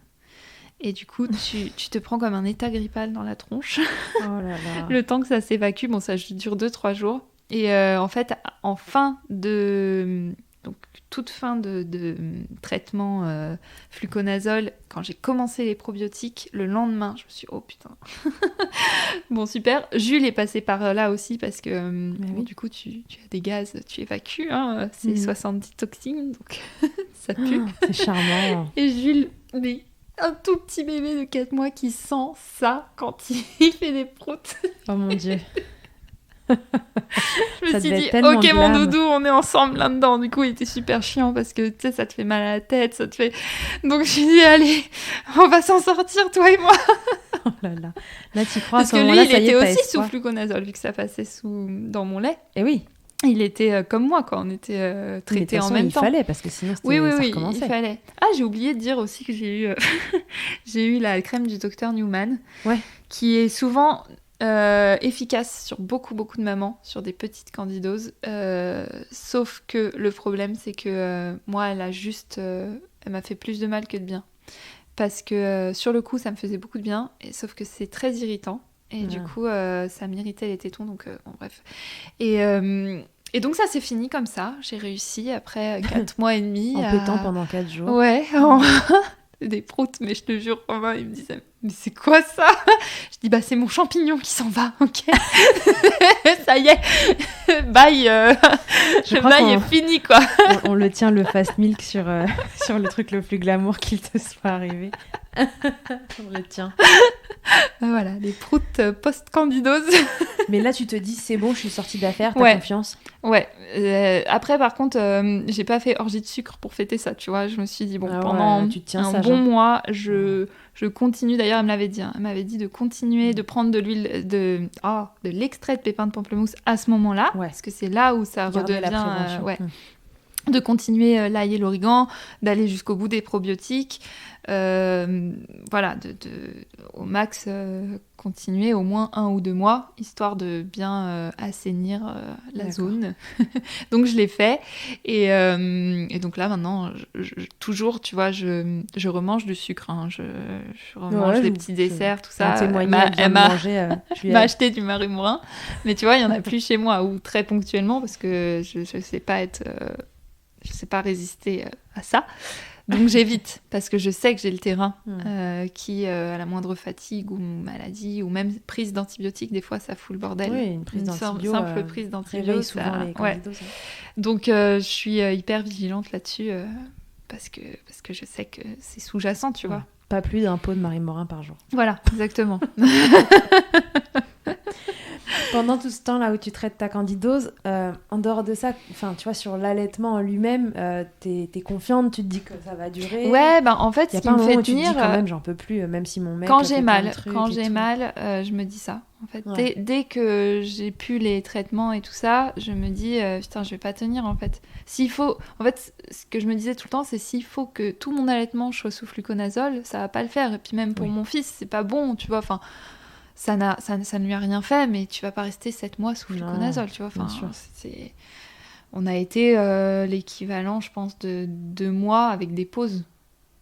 Et du coup, tu te prends comme un état grippal dans la tronche. Oh là là. Le temps que ça s'évacue, bon, ça dure 2-3 jours. Et en fait, en fin de... Donc, toute fin de traitement fluconazole, quand j'ai commencé les probiotiques, le lendemain, je me suis dit, oh putain. Bon, super. Jules est passé par là aussi, parce que bon, du coup, tu as des gaz, tu évacues. Hein, c'est 70 toxines, donc ça pue. C'est charmant. Et Jules, mais... un tout petit bébé de 4 mois qui sent ça quand il fait des proutes. Oh mon Dieu. Je me suis dit, ok mon doudou, on est ensemble là-dedans. Du coup, il était super chiant parce que tu sais, ça te fait mal à la tête, ça te fait... Donc je lui ai dit, allez, on va s'en sortir, toi et moi. Oh là là. Là, tu crois parce que lui, il était aussi sous fluconazole, vu que ça passait dans mon lait. Et oui. Il était comme moi, quoi. On était traités en même temps. Il fallait, parce que sinon, ça recommençait. Il fallait. Ah, j'ai oublié de dire aussi que j'ai eu la crème du Dr Newman, qui est souvent efficace sur beaucoup de mamans, sur des petites candidoses. Sauf que le problème, c'est que moi, elle m'a fait plus de mal que de bien. Parce que sur le coup, ça me faisait beaucoup de bien, sauf que c'est très irritant. Et du coup, ça m'irritait les tétons, donc bon, bref. Et donc ça s'est fini comme ça. J'ai réussi après 4 mois et demi. En pétant pendant 4 jours. Ouais, des proutes, mais je te jure, Romain, il me disait, mais c'est quoi ça? Je dis, bah c'est mon champignon qui s'en va, ok. Ça y est, bye, le bail est fini, quoi. On le tient, le fast milk, sur le truc le plus glamour qu'il te soit arrivé. On le tient. Voilà, les proutes post-candidose. Mais là, tu te dis, c'est bon, je suis sortie d'affaire, t'as confiance? Ouais. Après, par contre, j'ai pas fait orgie de sucre pour fêter ça, tu vois. Je me suis dit, bon, pendant un bon mois, je continue. D'ailleurs, elle me l'avait dit. Hein. Elle m'avait dit de continuer de prendre de l'huile, de l'extrait de pépins de pamplemousse à ce moment-là. Ouais. Parce que c'est là où ça redevient... la prévention. De continuer l'ail et l'origan, d'aller jusqu'au bout des probiotiques. Voilà, au max continuer au moins 1 ou 2 mois, histoire de bien assainir la zone. Donc je l'ai fait, et donc là maintenant, toujours, tu vois, je remange du sucre, hein. Je remange des petits desserts, tout ça. Elle m'a acheté du marie-mourin, mais tu vois, il y en a plus chez moi, ou très ponctuellement, parce que je sais pas je sais pas résister à ça. Donc j'évite, parce que je sais que j'ai le terrain qui, à la moindre fatigue ou maladie, ou même prise d'antibiotiques, des fois ça fout le bordel. Oui, une prise d'antibiotiques. Simple prise d'antibiotiques. Souvent les candidoses. Donc je suis hyper vigilante là-dessus, parce que je sais que c'est sous-jacent, tu vois. Pas plus d'un pot de marie-mourin par jour. Voilà, exactement. Pendant tout ce temps-là où tu traites ta candidose, en dehors de ça, tu vois, sur l'allaitement en lui-même, t'es confiante, tu te dis que ça va durer. Ouais, en fait, ce qui me fait tenir... Tu te dis quand même, j'en peux plus, même si mon mec... Quand j'ai mal, je me dis ça. En fait, dès que j'ai pu les traitements et tout ça, je me dis, putain, je vais pas tenir, en fait. En fait, ce que je me disais tout le temps, c'est s'il faut que tout mon allaitement soit sous fluconazole, ça va pas le faire. Et puis même pour mon fils, c'est pas bon, tu vois, enfin... Ça ne lui a rien fait, mais tu vas pas rester 7 mois sous fluconazole, tu vois. Enfin, on a été l'équivalent, je pense, de 2 mois avec des pauses.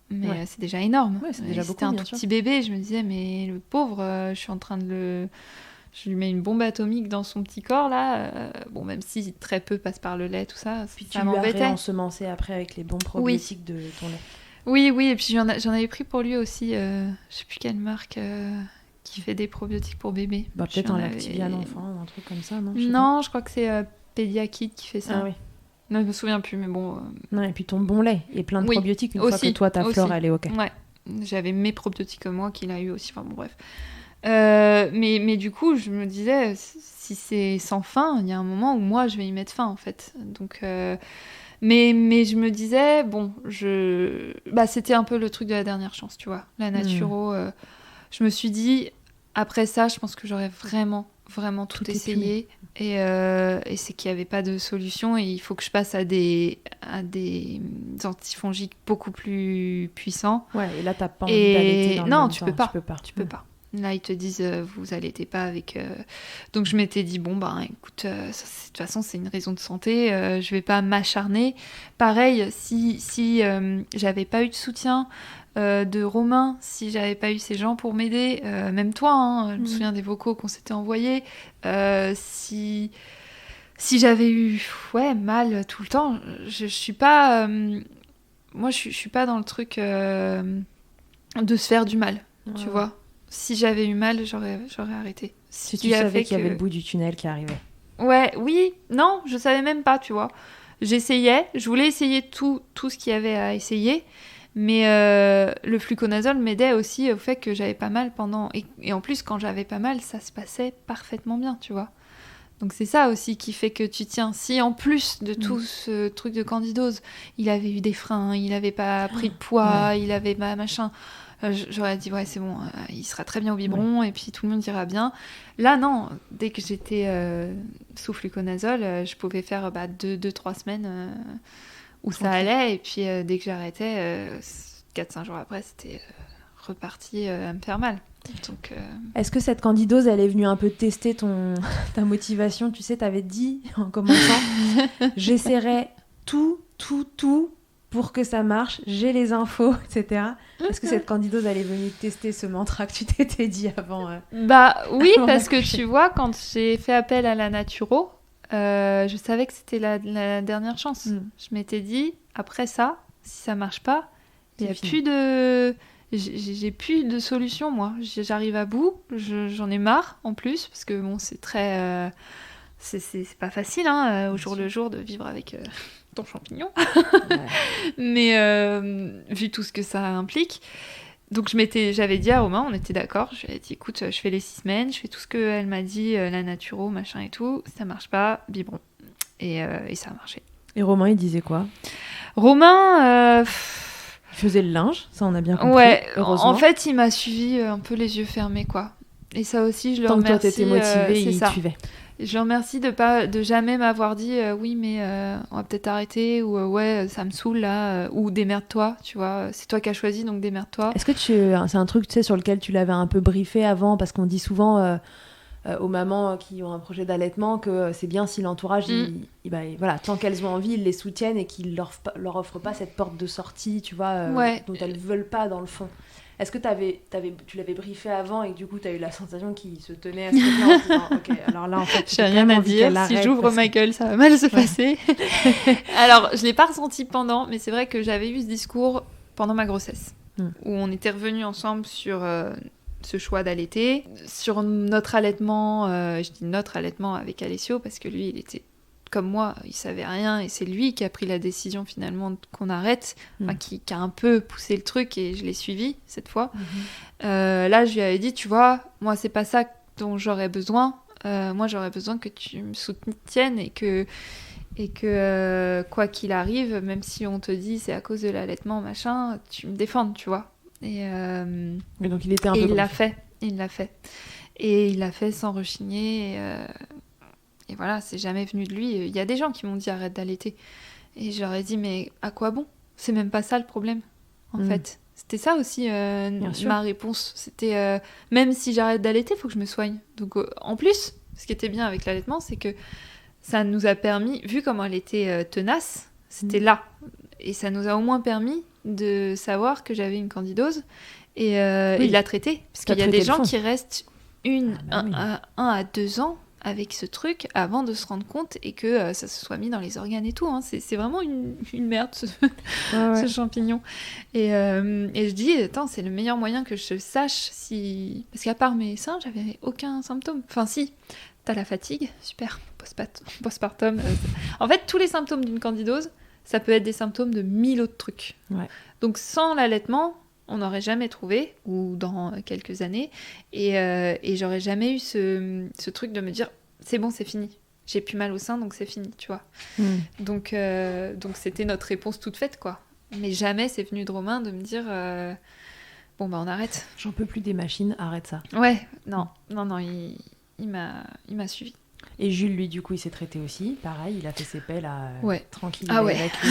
Mais c'est déjà énorme. Ouais, c'est déjà beaucoup, c'était un tout petit bébé, je me disais, mais le pauvre, je suis en train de je lui mets une bombe atomique dans son petit corps, là. Bon, même si très peu passe par le lait, tout ça, puis ça m'embêtait. Tu l'as réensemencé après avec les bons probiotiques de ton lait. Oui, et puis j'en avais pris pour lui aussi, je sais plus quelle marque... qui fait des probiotiques pour bébé. Peut-être un Lactivian enfant ou un truc comme ça, non? Non, je crois que c'est Pediakit qui fait ça. Ah oui. Non, je me souviens plus, mais bon. Non, et puis ton bon lait et plein de probiotiques une fois que toi ta flore elle est ok. Ouais, j'avais mes probiotiques comme moi qu'il a eu aussi. Enfin bon, bref. Mais du coup, je me disais, si c'est sans fin, il y a un moment où moi je vais y mettre fin en fait. Donc, mais je me disais, bon, c'était un peu le truc de la dernière chance, tu vois. La naturo, je me suis dit, après ça, je pense que j'aurais vraiment tout essayé. Et c'est qu'il n'y avait pas de solution et il faut que je passe à des antifongiques beaucoup plus puissants. Ouais, et là, tu n'as pas envie d'allaiter dans le même temps. Tu peux pas. Là, ils te disent, vous allaitez pas avec... Donc, je m'étais dit, bon, écoute, de toute façon, c'est une raison de santé, je vais pas m'acharner. Pareil, si j'avais pas eu de soutien de Romain, si j'avais pas eu ces gens pour m'aider, même toi, je me souviens des vocaux qu'on s'était envoyés, si j'avais eu mal tout le temps, je suis pas... moi, je suis pas dans le truc de se faire du mal, tu vois. Si j'avais eu mal, j'aurais arrêté. Si tu savais qu'il y avait le bout du tunnel qui arrivait. Non, je savais même pas, tu vois. J'essayais, je voulais essayer tout ce qu'il y avait à essayer, mais le fluconazole m'aidait aussi au fait que j'avais pas mal pendant... Et en plus, quand j'avais pas mal, ça se passait parfaitement bien, tu vois. Donc c'est ça aussi qui fait que tu tiens. Si en plus de tout ce truc de candidose, il avait eu des freins, il avait pas pris de poids, il avait machin... j'aurais dit c'est bon, il sera très bien au biberon et puis tout le monde ira bien. Là non, dès que j'étais sous fluconazole, je pouvais faire 2-3 semaines où ça allait et puis dès que j'arrêtais 4-5 jours après c'était reparti à me faire mal. Donc, Est-ce que cette candidose elle est venue un peu tester ta motivation? Tu sais, t'avais dit en commençant j'essaierai tout pour que ça marche, j'ai les infos, etc. Est-ce que cette candidose, elle est venue tester ce mantra que tu t'étais dit avant oui, parce que tu vois, quand j'ai fait appel à la naturo, je savais que c'était la dernière chance. Je m'étais dit, après ça, si ça marche pas, il y a plus de... J'ai plus de solution, moi. J'arrive à bout, j'en ai marre, en plus, parce que bon, c'est très... c'est pas facile, au jour le jour, de vivre avec... ton champignon. Mais vu tout ce que ça implique, donc j'avais dit à Romain, on était d'accord, je lui ai dit écoute, je fais les 6 semaines, je fais tout ce qu'elle m'a dit, la naturo, machin et tout, ça marche pas, biberon. Et ça a marché. Et Romain, il disait quoi? Romain... il faisait le linge, ça on a bien compris. Ouais, heureusement. En fait, il m'a suivi un peu les yeux fermés, quoi. Et ça aussi, je le remercie. Tant que toi t'étais motivée, il te suivait. Je le remercie de jamais m'avoir dit oui mais on va peut-être arrêter ou ça me saoule là ou démerde-toi, tu vois, c'est toi qui as choisi donc démerde-toi. Est-ce que c'est un truc tu sais sur lequel tu l'avais un peu briefé avant, parce qu'on dit souvent aux mamans qui ont un projet d'allaitement que c'est bien si l'entourage voilà, tant qu'elles ont envie ils les soutiennent et qu'ils leur offrent pas cette porte de sortie, tu vois, dont elles veulent pas dans le fond. Est-ce que tu l'avais briefé avant et que du coup tu as eu la sensation qu'il se tenait à ce truc-là en disant ok, alors là en fait j'ai rien à dire, si j'ouvre ma gueule ça va mal se passer. Alors je l'ai pas ressenti pendant, mais c'est vrai que j'avais eu ce discours pendant ma grossesse où on était revenus ensemble sur ce choix d'allaiter, sur notre allaitement, je dis notre allaitement avec Alessio parce que lui il était comme moi, il savait rien et c'est lui qui a pris la décision finalement qu'on arrête, qui a un peu poussé le truc et je l'ai suivi cette fois. Là, je lui avais dit, tu vois, moi c'est pas ça dont j'aurais besoin. Moi j'aurais besoin que tu me soutiennes et que quoi qu'il arrive, même si on te dit c'est à cause de l'allaitement machin, tu me défendes, tu vois. Mais donc il était un peu. Il l'a fait. Et il l'a fait sans rechigner. Et voilà, c'est jamais venu de lui. Il y a des gens qui m'ont dit arrête d'allaiter. Et je leur ai dit mais à quoi bon? C'est même pas ça le problème, en fait. C'était ça aussi ma réponse. C'était même si j'arrête d'allaiter, il faut que je me soigne. Donc en plus, ce qui était bien avec l'allaitement, c'est que ça nous a permis, vu comment elle était tenace, c'était là. Et ça nous a au moins permis de savoir que j'avais une candidose et de la traiter. Parce qu'il y a des gens qui restent 1 à 2 ans avec ce truc avant de se rendre compte et que ça se soit mis dans les organes et tout. Hein. C'est vraiment une merde, ce champignon. Et je dis, attends, c'est le meilleur moyen que je sache si... Parce qu'à part mes seins, j'avais aucun symptôme. Enfin, si, t'as la fatigue, super, postpartum. En fait, tous les symptômes d'une candidose, ça peut être des symptômes de 1000 autres trucs. Ouais. Donc, sans l'allaitement... on n'aurait jamais trouvé, ou dans quelques années, et j'aurais jamais eu ce truc de me dire c'est bon, c'est fini, j'ai plus mal au sein, donc c'est fini, tu vois. Donc c'était notre réponse toute faite, quoi. Mais jamais c'est venu de Romain de me dire bon bah on arrête. J'en peux plus des machines, arrête ça. Ouais, non, il m'a suivi. Et Jules, lui, du coup, il s'est traité aussi. Pareil, il a fait ses pelles à tranquille. Ah ouais. Évacué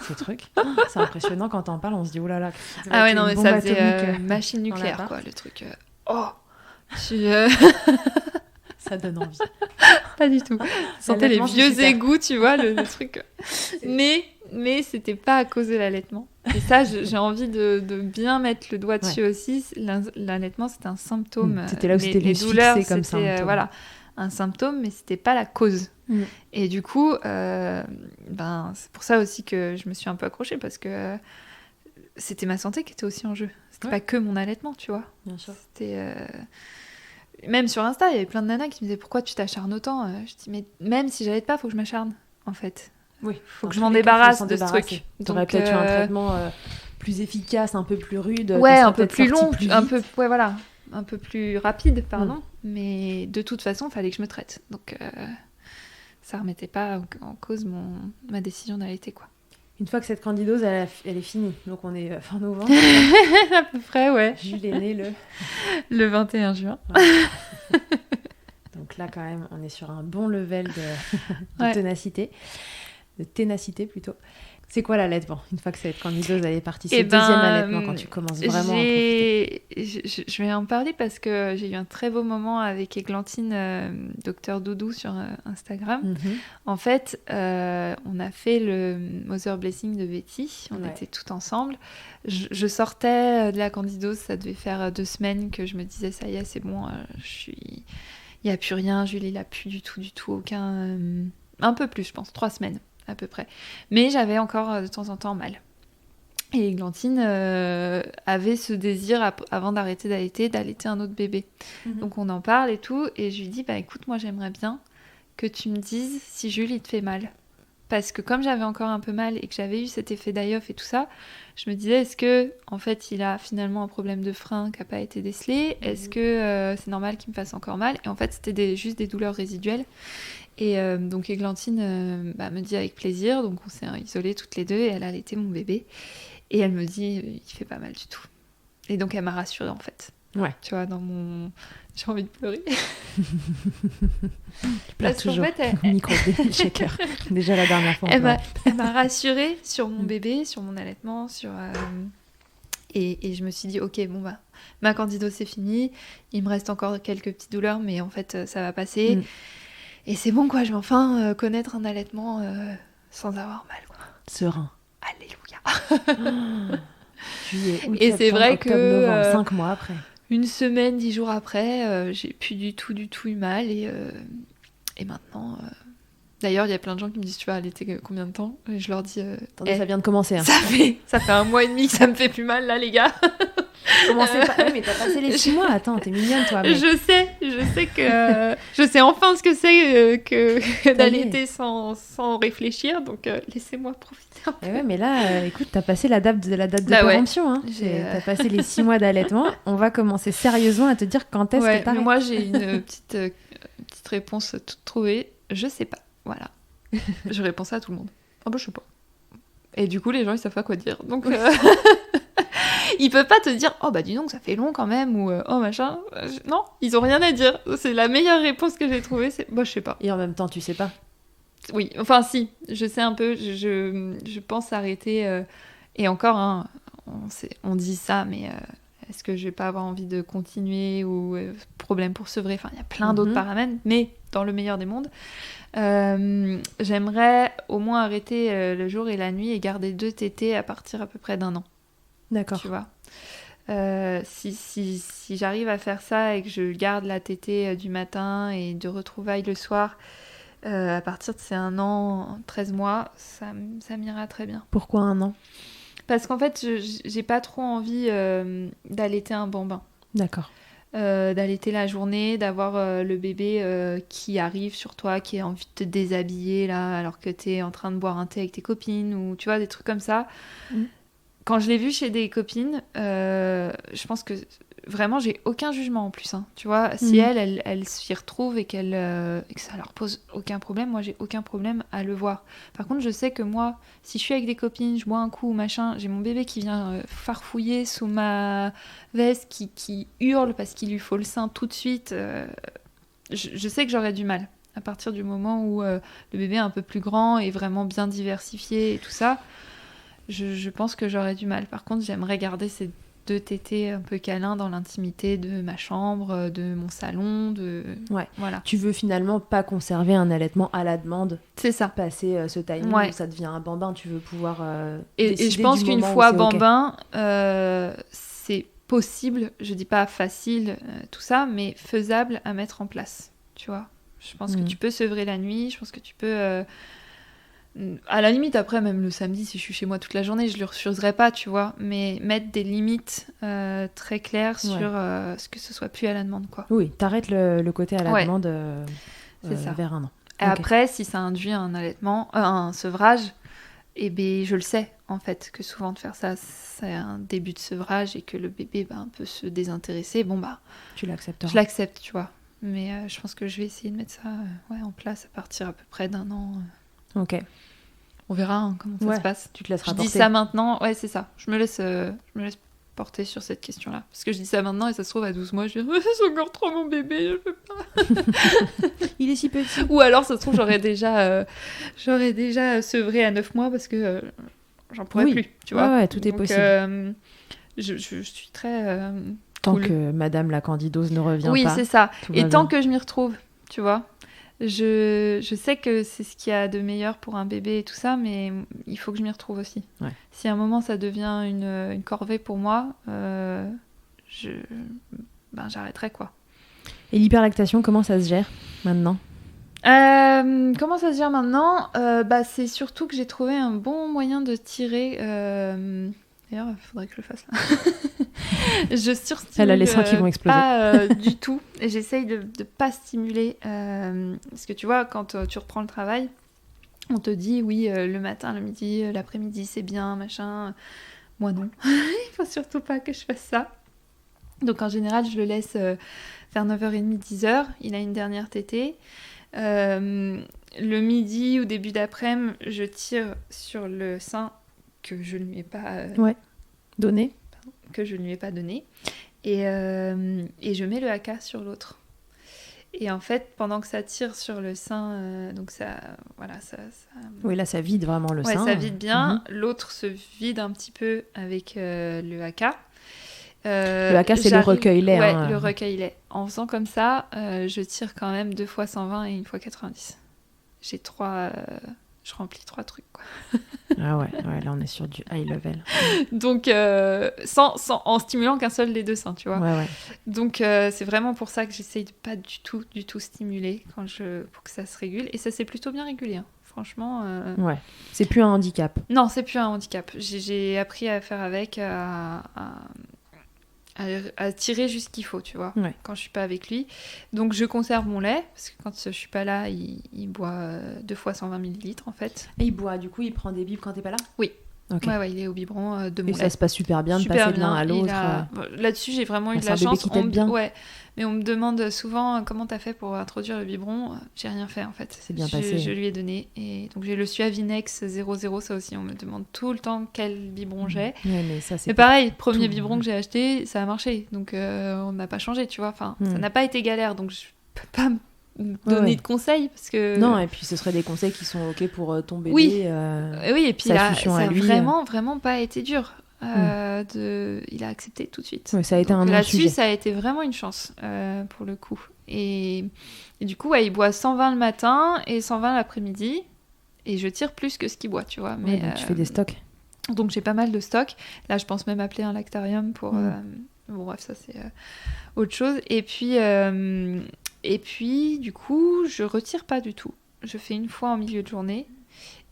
ces trucs. C'est impressionnant quand t'en parles, on se dit oh là là. Ah ouais, non, mais ça faisait machine nucléaire, quoi, le truc. Oh, ça donne envie. Pas du tout. Je sentais les vieux égouts, tu vois, le truc. Mais c'était pas à cause de l'allaitement. Et ça, j'ai envie de bien mettre le doigt dessus aussi. L'allaitement, c'est un symptôme. C'était là où c'était les douleurs, comme symptôme. Voilà. Un symptôme, mais c'était pas la cause. Et du coup, c'est pour ça aussi que je me suis un peu accrochée, parce que c'était ma santé qui était aussi en jeu. C'était pas que mon allaitement, tu vois. Bien sûr. C'était... Même sur Insta, il y avait plein de nanas qui me disaient pourquoi tu t'acharnes autant. Je dis mais même si j'allaite pas, faut que je m'acharne, en fait. Oui. Faut que je m'en débarrasse de ce truc. T'aurais peut-être eu un traitement plus efficace, un peu plus rude. Ouais, un peu plus long, un peu plus rapide, pardon. Mais de toute façon, il fallait que je me traite. Donc, ça remettait pas en cause ma décision d'allaiter, quoi. Une fois que cette candidose, elle est finie. Donc, on est fin novembre. À peu près, ouais. Jules est né le 21 juin. Ouais. Donc là, quand même, on est sur un bon level de ténacité. De ténacité, plutôt. C'est quoi l'allaitement ? Une fois que cette candidose elle est partie, c'est le deuxième allaitement quand tu commences vraiment à en profiter. Je vais en parler parce que j'ai eu un très beau moment avec Églantine, Docteur Doudou sur Instagram. En fait, on a fait le Mother Blessing de Betty. On était toutes ensemble. Je sortais de la candidose, ça devait faire 2 semaines que je me disais ça y est, c'est bon, il n'y a plus rien. Jules, il n'a plus du tout aucun... un peu plus, je pense, 3 semaines. À peu près. Mais j'avais encore de temps en temps mal. Et Églantine avait ce désir, avant d'arrêter d'allaiter un autre bébé. Donc on en parle et tout, et je lui dis, bah écoute, moi j'aimerais bien que tu me dises si Jules il te fait mal. Parce que comme j'avais encore un peu mal et que j'avais eu cet effet die-off et tout ça, je me disais, est-ce que en fait il a finalement un problème de frein qui n'a pas été décelé ? Est-ce que c'est normal qu'il me fasse encore mal ? Et en fait c'était juste des douleurs résiduelles. Et donc Églantine me dit avec plaisir, donc on s'est isolées toutes les deux et elle a allaité mon bébé. Et elle me dit, il fait pas mal du tout. Et donc elle m'a rassurée en fait. Ouais. Tu vois, dans mon... J'ai envie de pleurer. Tu pleures toujours. Fait, micro-shaker. Déjà la dernière fois. Elle m'a rassurée sur mon bébé, sur mon allaitement, sur... Et je me suis dit, ok, bon bah, ma candidose c'est fini. Il me reste encore quelques petites douleurs, mais en fait ça va passer. Et c'est bon, quoi, je vais enfin connaître un allaitement sans avoir mal, quoi. Serein. Alléluia. Juillet, août, et c'est vrai octobre, que novembre, 5 mois après. Une semaine, 10 jours après, j'ai plus du tout eu mal. Et maintenant... D'ailleurs, il y a plein de gens qui me disent, tu vas allaiter combien de temps ? Et je leur dis... Attendez, ça vient de commencer. Hein. Ça fait 1 mois et demi que ça me fait plus mal, là, les gars. Commencez pas... Oui, mais t'as passé les 6 mois. Attends, t'es mignonne, toi. Mais... Je sais que... je sais enfin ce que c'est que d'allaiter sans réfléchir. Donc, laissez-moi profiter un peu. Ouais, mais là, écoute, t'as passé la date de péremption. Hein. T'as passé les 6 mois d'allaitement. On va commencer sérieusement à te dire quand est-ce que t'arrêtes. Mais moi, j'ai une petite réponse toute trouvée. Je sais pas. Voilà. Je réponds ça à tout le monde. Ah bah je sais pas. Et du coup les gens ils savent pas quoi dire. Donc ils peuvent pas te dire oh bah dis donc ça fait long quand même ou oh machin. Non, ils ont rien à dire. C'est la meilleure réponse que j'ai trouvée, c'est bah je sais pas. Et en même temps tu sais pas. Oui, enfin si, je sais un peu, je pense arrêter et encore hein, on dit ça mais est-ce que je vais pas avoir envie de continuer ou problème pour sevrer, enfin il y a plein d'autres paramètres mais dans le meilleur des mondes j'aimerais au moins arrêter le jour et la nuit et garder 2 tétés à partir à peu près d'1 an. D'accord. Tu vois Si j'arrive à faire ça et que je garde la tétée du matin et de retrouvailles le soir, à partir de ces 1 an, 13 mois, ça m'ira très bien. Pourquoi 1 an ? Parce qu'en fait, j'ai pas trop envie d'allaiter un bambin. D'accord. D'allaiter la journée, d'avoir le bébé qui arrive sur toi, qui a envie de te déshabiller là, alors que t'es en train de boire un thé avec tes copines, ou tu vois, des trucs comme ça. Quand je l'ai vu chez des copines, je pense que vraiment j'ai aucun jugement en plus. Hein. Tu vois, si elle s'y retrouve et que ça leur pose aucun problème, moi j'ai aucun problème à le voir. Par contre, je sais que moi, si je suis avec des copines, je bois un coup ou machin, j'ai mon bébé qui vient farfouiller sous ma veste, qui hurle parce qu'il lui faut le sein tout de suite. Je sais que j'aurais du mal. À partir du moment où le bébé est un peu plus grand et vraiment bien diversifié et tout ça, je pense que j'aurais du mal. Par contre, j'aimerais garder ces 2 tétés un peu câlins dans l'intimité de ma chambre, de mon salon, Ouais. Voilà. Tu veux finalement pas conserver un allaitement à la demande. C'est ça. Passer ce timing où ça devient un bambin, tu veux pouvoir et je pense qu'une fois bambin, c'est possible, je dis pas facile, tout ça, mais faisable à mettre en place, tu vois. Je pense que tu peux sevrer la nuit, je pense que tu peux... à la limite, après, même le samedi, si je suis chez moi toute la journée, je ne le refuserai pas, tu vois. Mais mettre des limites très claires sur ce que ce soit plus à la demande, quoi. Oui, t'arrêtes le côté à la demande c'est ça. Vers 1 an. Et après, si ça induit un allaitement, un sevrage, eh ben, je le sais, en fait, que souvent de faire ça, c'est un début de sevrage et que le bébé peut se désintéresser. Bon, tu l'accepteras. Je l'accepte, tu vois. Mais je pense que je vais essayer de mettre ça en place à partir à peu près d'1 an. Ok. On verra comment ça se passe. Tu te laisseras porter. Je dis ça maintenant. Ouais, c'est ça. Je me laisse porter sur cette question-là. Parce que je dis ça maintenant et ça se trouve à 12 mois, je vais c'est encore trop mon bébé, je peux pas. Il est si petit. Ou alors, ça se trouve, j'aurais déjà sevré à 9 mois parce que j'en pourrais plus, tu vois. Ouais, tout est possible. Je suis très... tant que Madame la candidose ne revient pas. Oui, c'est ça. Et tant que je m'y retrouve, tu vois. Je sais que c'est ce qu'il y a de meilleur pour un bébé et tout ça, mais il faut que je m'y retrouve aussi. Ouais. Si à un moment ça devient une corvée pour moi, j'arrêterai, quoi. Et l'hyperlactation, comment ça se gère maintenant ? Comment ça se gère maintenant ? C'est surtout que j'ai trouvé un bon moyen de tirer... D'ailleurs, il faudrait que je le fasse là. Je surstimule Elle a les seins qui vont exploser. Pas du tout. Et j'essaye de pas stimuler. Parce que tu vois, quand tu reprends le travail, on te dit oui, le matin, le midi, l'après-midi, c'est bien, machin. Moi, non. Il faut surtout pas que je fasse ça. Donc, en général, je le laisse vers 9h30, 10h. Il a une dernière tétée. Le midi ou début d'après-midi, je tire sur le sein que je ne lui ai pas donné. Que je ne lui ai pas donné. Et je mets le haka sur l'autre. Et en fait, pendant que ça tire sur le sein, donc ça... Voilà, ça... Oui, là, ça vide vraiment le sein. Ouais, ça vide bien. L'autre se vide un petit peu avec le haka. Le haka, c'est le recueil-lait. Ouais, le recueil-lait. En faisant comme ça, je tire quand même 2 fois 120 et 1 fois 90. J'ai 3... je remplis 3 trucs, quoi. Ah ouais, là on est sur du high level. Donc, en stimulant qu'un seul des 2 seins, tu vois. Ouais. Donc, c'est vraiment pour ça que j'essaye de pas du tout stimuler pour que ça se régule. Et ça s'est plutôt bien régulé, hein. Franchement... Ouais, c'est plus un handicap. Non, c'est plus un handicap. J'ai appris à faire avec, à tirer juste ce qu'il faut, tu vois, quand je suis pas avec lui. Donc je conserve mon lait, parce que quand je suis pas là, il boit 2 fois 120 ml en fait. Et il boit, du coup, il prend des bibes quand t'es pas là ? Oui. Okay. Ouais, il est au biberon de mon lait. Et ça se passe super bien de passer de l'un à l'autre. Là-dessus, j'ai vraiment eu de la chance. C'est un bébé qui t'aide bien. Ouais, mais on me demande souvent comment t'as fait pour introduire le biberon. J'ai rien fait en fait. C'est bien passé. Je lui ai donné. Et donc j'ai le Suavinex 00, ça aussi, on me demande tout le temps quel biberon j'ai. Ouais, mais ça, c'est mais pareil, premier biberon que j'ai acheté, ça a marché. Donc on n'a pas changé, tu vois. Enfin, ça n'a pas été galère, donc je peux pas donner de conseils parce que non, et puis ce seraient des conseils qui sont ok pour ton bébé. Oui, et puis ça a vraiment pas été dur. Il a accepté tout de suite. Ouais, ça a été un là-dessus, ça a été vraiment une chance pour le coup. Et du coup, il boit 120 le matin et 120 l'après-midi. Et je tire plus que ce qu'il boit, tu vois. Mais donc tu fais des stocks. Donc j'ai pas mal de stock. Là, je pense même appeler un lactarium pour... bon, bref, ça c'est autre chose. Et puis, du coup, je retire pas du tout. Je fais une fois en milieu de journée.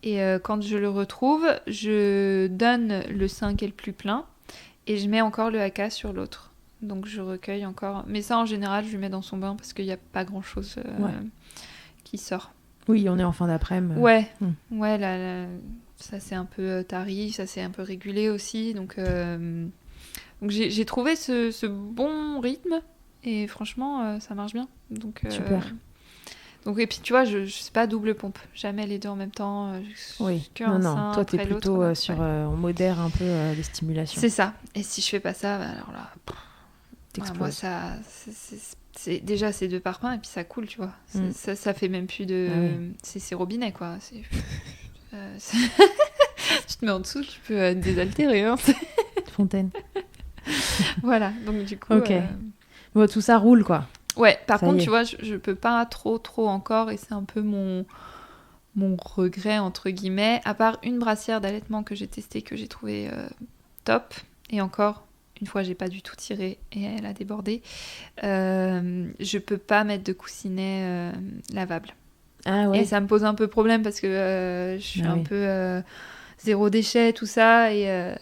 Et quand je le retrouve, je donne le sein qui est le plus plein. Et je mets encore le haka sur l'autre. Donc je recueille encore. Mais ça, en général, je le mets dans son bain parce qu'il n'y a pas grand-chose qui sort. Oui, on est en fin d'après-midi. Ouais, là, ça c'est un peu tari, ça c'est un peu régulé aussi. Donc j'ai trouvé ce bon rythme et franchement, ça marche bien. Donc, super. Donc, et puis tu vois, je sais pas double pompe, jamais les deux en même temps. Oui, non, toi t'es plutôt sur on modère un peu les stimulations. C'est ça. Et si je fais pas ça, alors là, moi ça, déjà c'est 2 parpaings et puis ça coule, tu vois. Ça fait même plus de, c'est robinet quoi. Tu te mets en dessous, tu peux désaltérer. Hein. Fontaine. Voilà, donc du coup. Ok. Bon, tout ça roule quoi. Ouais, par contre, tu vois, je peux pas trop encore et c'est un peu mon regret, entre guillemets. À part une brassière d'allaitement que j'ai testée, que j'ai trouvée top. Et encore, une fois, j'ai pas du tout tiré et elle a débordé. Je peux pas mettre de coussinets lavables. Ah ouais. Et ça me pose un peu problème parce que je suis un peu zéro déchet, tout ça. Et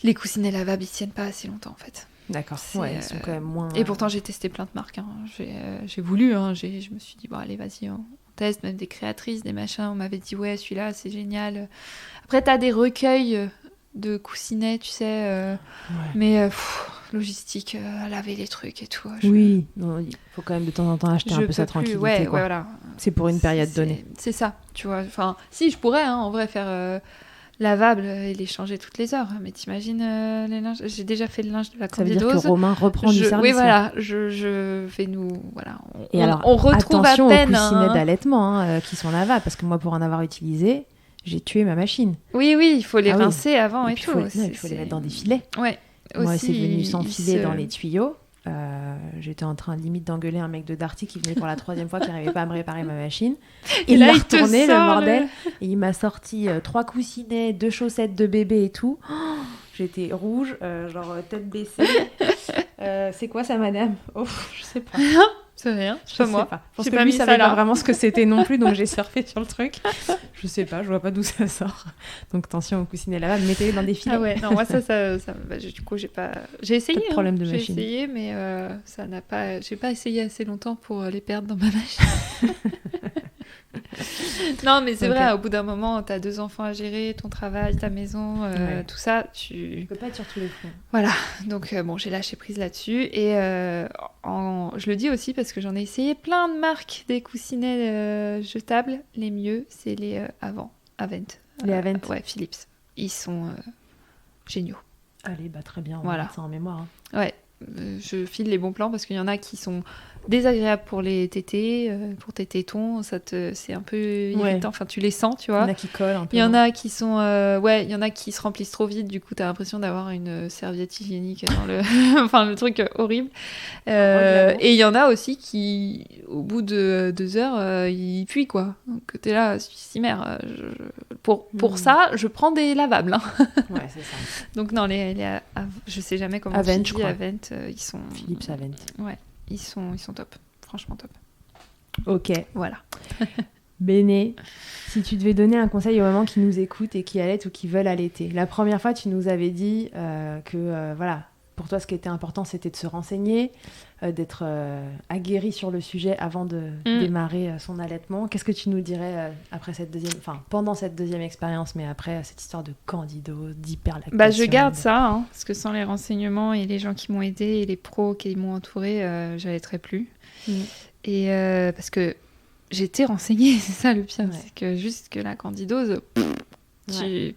les coussinets lavables, ils tiennent pas assez longtemps, en fait. D'accord, ils sont quand même moins... Et pourtant, j'ai testé plein de marques. Hein. J'ai voulu, hein. Je me suis dit, bon, allez, vas-y, on teste. Même des créatrices, des machins. On m'avait dit, ouais, celui-là, c'est génial. Après, t'as des recueils de coussinets, tu sais. Mais logistique, à laver les trucs et tout. Oui, il faut quand même de temps en temps acheter un peu sa tranquillité. Ouais, quoi. Voilà. C'est pour une période donnée. C'est ça, tu vois. Enfin, si, je pourrais, hein, en vrai, faire... lavable et les changer toutes les heures. Mais t'imagines les linges. J'ai déjà fait le linge de la candidose. Ça veut dire que Romain reprend du service. Oui, voilà. Je vais nous... Voilà. On retrouve attention à peine... aux coussinets d'allaitement qui sont lavables. Parce que moi, pour en avoir utilisé, j'ai tué ma machine. Oui, il faut les rincer avant et tout. Il faut les mettre dans des filets. Ouais. Moi, c'est venu sans filet dans les tuyaux. J'étais en train limite d'engueuler un mec de Darty qui venait pour la 3e fois, qui n'arrivait pas à me réparer ma machine. Et là, il a retourné le bordel et il m'a sorti 3 coussinets, 2 chaussettes de bébé et tout. J'étais rouge, genre tête baissée. C'est quoi ça, madame? Oh, je sais pas. C'est rien, je sais pas. Je pense que lui savait pas vraiment ce que c'était non plus, donc j'ai surfé sur le truc. Je sais pas, je vois pas d'où ça sort. Donc attention aux coussinets lavables, mettez-les dans des filets. Ah ouais, non, moi ça du coup j'ai pas... J'ai essayé, pas de problème de machine. J'ai essayé, mais ça n'a pas... J'ai pas essayé assez longtemps pour les perdre dans ma machine. Non, mais c'est vrai, au bout d'un moment, t'as 2 enfants à gérer, ton travail, ta maison, tout ça, tu peux pas être sur tous les fronts. Voilà, donc bon, j'ai lâché prise là-dessus. Et je le dis aussi parce que j'en ai essayé plein de marques des coussinets jetables. Les mieux, c'est les Avent. Les Avent. Ouais, Philips. Ils sont géniaux. Allez, très bien, on va mettre ça en mémoire. Hein. Ouais, je file les bons plans parce qu'il y en a qui sont désagréables pour les tétés, pour tes tétons, c'est un peu irritant, enfin tu les sens, tu vois. Il y en a qui collent un peu. Il y en a qui sont il y en a qui se remplissent trop vite, du coup t'as l'impression d'avoir une serviette hygiénique dans le enfin le truc horrible. Et il y en a aussi qui au bout de 2 heures ils puent quoi. Donc t'es là, si mère, pour ça, je prends des lavables. Hein. Ouais, c'est ça. Donc non, je sais jamais comment Avent, je dis, Avent, ils sont Philips Avent. Ouais. Ils sont top, franchement top. Ok. Voilà. Béné, si tu devais donner un conseil aux mamans qui nous écoutent et qui allaitent ou qui veulent allaiter. La première fois, tu nous avais dit que voilà, pour toi, ce qui était important, c'était de se renseigner, d'être aguerri sur le sujet avant de démarrer son allaitement. Qu'est-ce que tu nous dirais pendant cette 2e expérience, mais après cette histoire de candidose, d'hyperlactation? Je garde ça, parce que sans les renseignements et les gens qui m'ont aidée et les pros qui m'ont entourée, j'allaiterais plus. Et parce que j'étais renseignée, c'est ça le pire, c'est que juste que la candidose...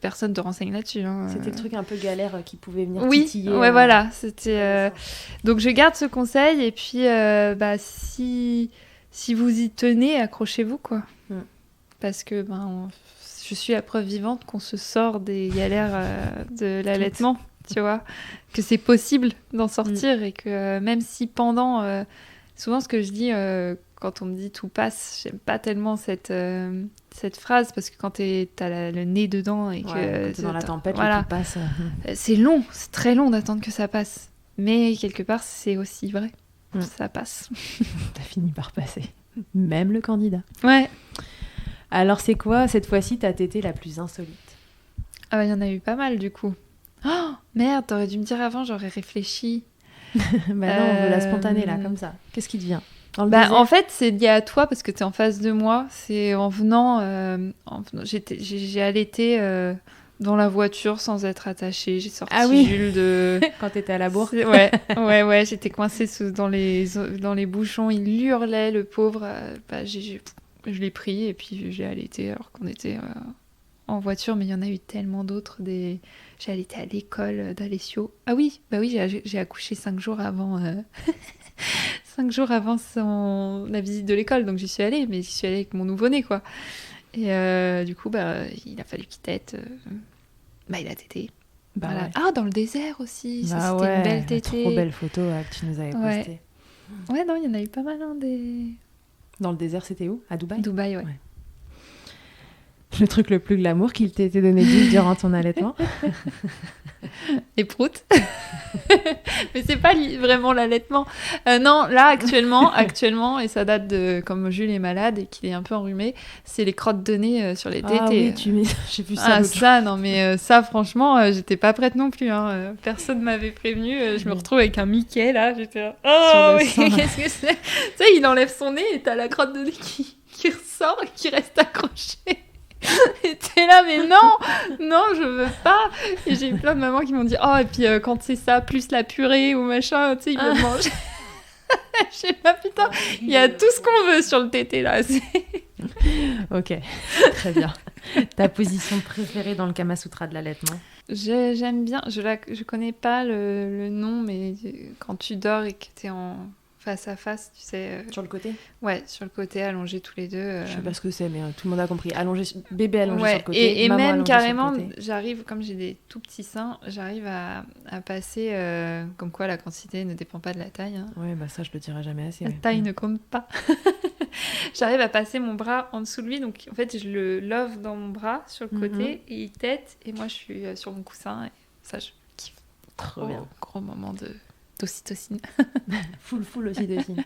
Personne te renseigne là-dessus. Hein. C'était le truc un peu galère qui pouvait venir titiller. Oui, voilà. C'était, donc je garde ce conseil et puis si vous y tenez, accrochez-vous quoi. Parce que je suis la preuve vivante qu'on se sort des galères de l'allaitement, tu vois, que c'est possible d'en sortir et que même si pendant souvent ce que je dis quand on me dit tout passe, j'aime pas tellement cette phrase parce que quand t'as le nez dedans et que t'es dans la tempête, voilà, le tout passe. C'est long, c'est très long d'attendre que ça passe. Mais quelque part, c'est aussi vrai. Ça passe. T'as fini par passer. Même le candidat. Ouais. Alors c'est quoi cette fois-ci ta tétée la plus insolite? Ah bah il y en a eu pas mal du coup. Oh merde, t'aurais dû me dire avant, j'aurais réfléchi. Bah non, on veut la spontanée là, comme ça. Qu'est-ce qui te vient? En fait, c'est lié à toi parce que t'es en face de moi. C'est en venant, j'ai allaité dans la voiture sans être attachée. J'ai sorti Jules de... Quand t'étais à la bourre. Ouais, j'étais coincée dans les bouchons. Il hurlait, le pauvre. Je l'ai pris et puis j'ai allaité alors qu'on était en voiture. Mais il y en a eu tellement d'autres. J'ai allaité à l'école d'Alessio. Ah oui, j'ai accouché 5 jours avant... 5 jours avant la visite de l'école, donc j'y suis allée, mais j'y suis allée avec mon nouveau-né, quoi. Et du coup, il a fallu qu'il tète. Il a tété. Voilà. Ouais. Ah, dans le désert aussi, ça c'était une belle tétée. Trop belle photo que tu nous avais postée. Ouais, non, il y en a eu pas mal. Dans le désert, c'était où? À Dubaï? Dubaï, ouais. Le truc le plus glamour qu'il t'ait donné durant ton allaitement? Les proutes. Mais c'est pas vraiment l'allaitement. Non, là actuellement, et ça date de comme Jules est malade et qu'il est un peu enrhumé, c'est les crottes de nez sur les tétés. Ah oui, j'ai vu ça. Ah ça, non mais ça franchement, j'étais pas prête non plus. Personne m'avait prévenu. Je me retrouve avec un Mickey là. J'étais là, oh oui, qu'est-ce que c'est? Tu sais, il enlève son nez et t'as la crotte de nez qui ressort et qui reste accrochée. Et t'es là, mais non, je veux pas. Et j'ai eu plein de mamans qui m'ont dit, oh, et puis quand c'est ça, plus la purée ou machin, tu sais, ils veulent manger. Je sais pas, putain, il y a tout ce qu'on veut sur le tété là. Ok, très bien. Ta position préférée dans le Kama Sutra de l'allaitement? J'aime bien, je connais pas le nom, mais quand tu dors et que t'es en face à face, tu sais. Sur le côté? Ouais, sur le côté, allongés tous les deux. Je sais pas ce que c'est, mais tout le monde a compris. Bébé allongé sur le côté. Et même carrément, j'arrive, comme j'ai des tout petits seins, j'arrive à passer, comme quoi la quantité ne dépend pas de la taille. Hein. Ouais, ça je le dirai jamais assez. La taille ne compte pas. J'arrive à passer mon bras en dessous de lui, donc en fait je le love dans mon bras sur le côté, et il tète, et moi je suis sur mon coussin, et ça je kiffe. Trop bien. Gros moment d'ocytocine. full ocytocine.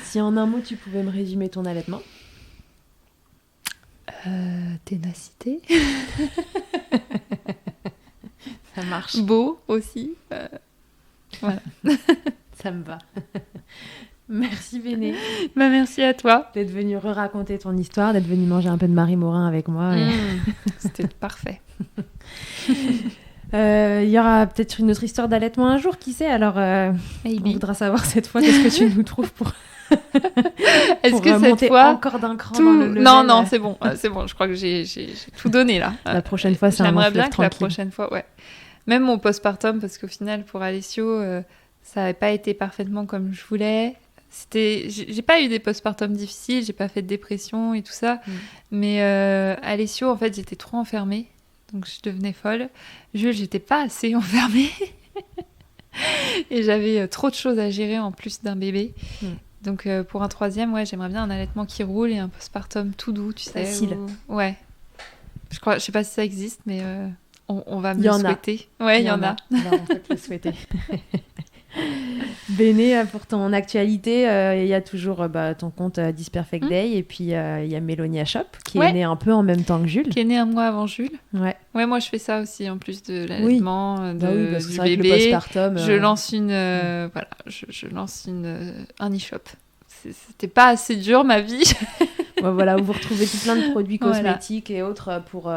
Si en un mot tu pouvais me résumer ton allaitement? Ténacité. Ça marche. Beau aussi. Voilà. Ça me va. Merci Béné. Merci à toi. D'être venue raconter ton histoire, d'être venue manger un peu de Marie Morin avec moi. C'était parfait. Il y aura peut-être une autre histoire d'allaitement un jour, qui sait. Alors, on voudra savoir cette fois qu'est-ce que tu nous trouves pour... Est-ce que cette fois encore d'un cran dans le level. Non, c'est bon. Je crois que j'ai tout donné là. La prochaine fois, c'est un long fleuve tranquille. J'aimerais bien que la prochaine fois, ouais. Même mon postpartum, parce qu'au final, pour Alessio, ça n'avait pas été parfaitement comme je voulais. J'ai pas eu des postpartum difficiles, j'ai pas fait de dépression et tout ça. Mais Alessio, en fait, j'étais trop enfermée. Donc je devenais folle. Jules, j'étais pas assez enfermée. Et j'avais trop de choses à gérer en plus d'un bébé. Donc pour un troisième, j'aimerais bien un allaitement qui roule et un postpartum tout doux, tu sais. Facile. Ouais. Je sais pas si ça existe, mais on va me le souhaiter. Ouais, il y en a. On va en fait le souhaiter. Béné, pour ton actualité, il y a toujours ton compte This Perfect Day, et puis il y a Melonia Shop qui est née un peu en même temps que Jules. Qui est née un mois avant Jules. Ouais, moi je fais ça aussi en plus de l'allaitement, parce que du c'est bébé. Vrai que le postpartum, je lance je lance un e-shop. C'était pas assez dur ma vie. Voilà, où vous retrouvez tout plein de produits cosmétiques et autres pour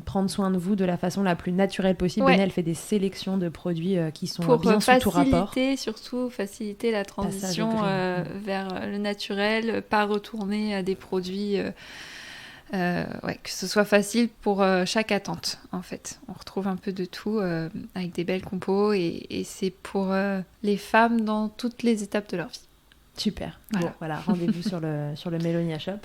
prendre soin de vous de la façon la plus naturelle possible. Béné, elle fait des sélections de produits qui sont bien sous tout rapport. Pour faciliter la transition vers le naturel, pas retourner à des produits... que ce soit facile pour chaque attente, en fait. On retrouve un peu de tout avec des belles compos et c'est pour les femmes dans toutes les étapes de leur vie. Super. Voilà, rendez-vous sur le Melonia Shop.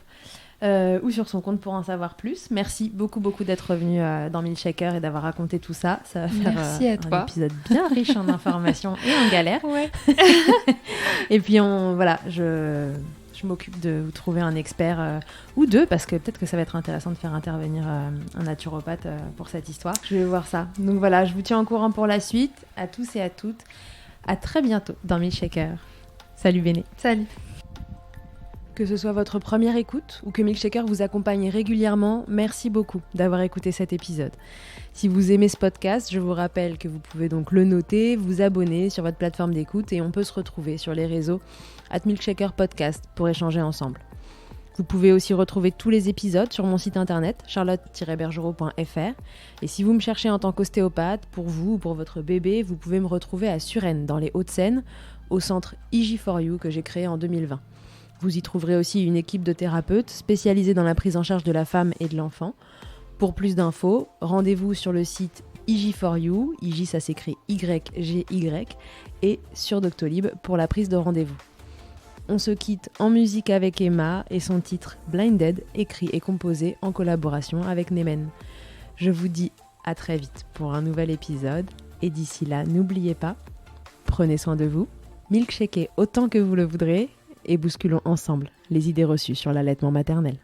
ou sur son compte pour en savoir plus. Merci beaucoup d'être revenu dans Milkshaker et d'avoir raconté tout ça. Ça va faire Merci à toi. un épisode bien riche en informations et en galères. Ouais. Et puis je m'occupe de vous trouver un expert ou deux, parce que peut-être que ça va être intéressant de faire intervenir un naturopathe pour cette histoire. Je vais voir ça. Donc voilà, je vous tiens au courant pour la suite. À tous et à toutes. À très bientôt dans Milkshaker. Salut Béné. Salut. Que ce soit votre première écoute ou que Milkshaker vous accompagne régulièrement, merci beaucoup d'avoir écouté cet épisode. Si vous aimez ce podcast, je vous rappelle que vous pouvez donc le noter, vous abonner sur votre plateforme d'écoute et on peut se retrouver sur les réseaux @milkshakerpodcast pour échanger ensemble. Vous pouvez aussi retrouver tous les épisodes sur mon site internet charlotte-bergerot.fr et si vous me cherchez en tant qu'ostéopathe, pour vous ou pour votre bébé, vous pouvez me retrouver à Suresnes dans les Hauts-de-Seine au centre IG4U que j'ai créé en 2020. Vous y trouverez aussi une équipe de thérapeutes spécialisés dans la prise en charge de la femme et de l'enfant. Pour plus d'infos, rendez-vous sur le site IG4U, IG ça s'écrit YGY, et sur Doctolib pour la prise de rendez-vous. On se quitte en musique avec Emma et son titre Blinded, écrit et composé en collaboration avec Nemen. Je vous dis à très vite pour un nouvel épisode, et d'ici là, n'oubliez pas, prenez soin de vous, milkshakez autant que vous le voudrez, et bousculons ensemble les idées reçues sur l'allaitement maternel.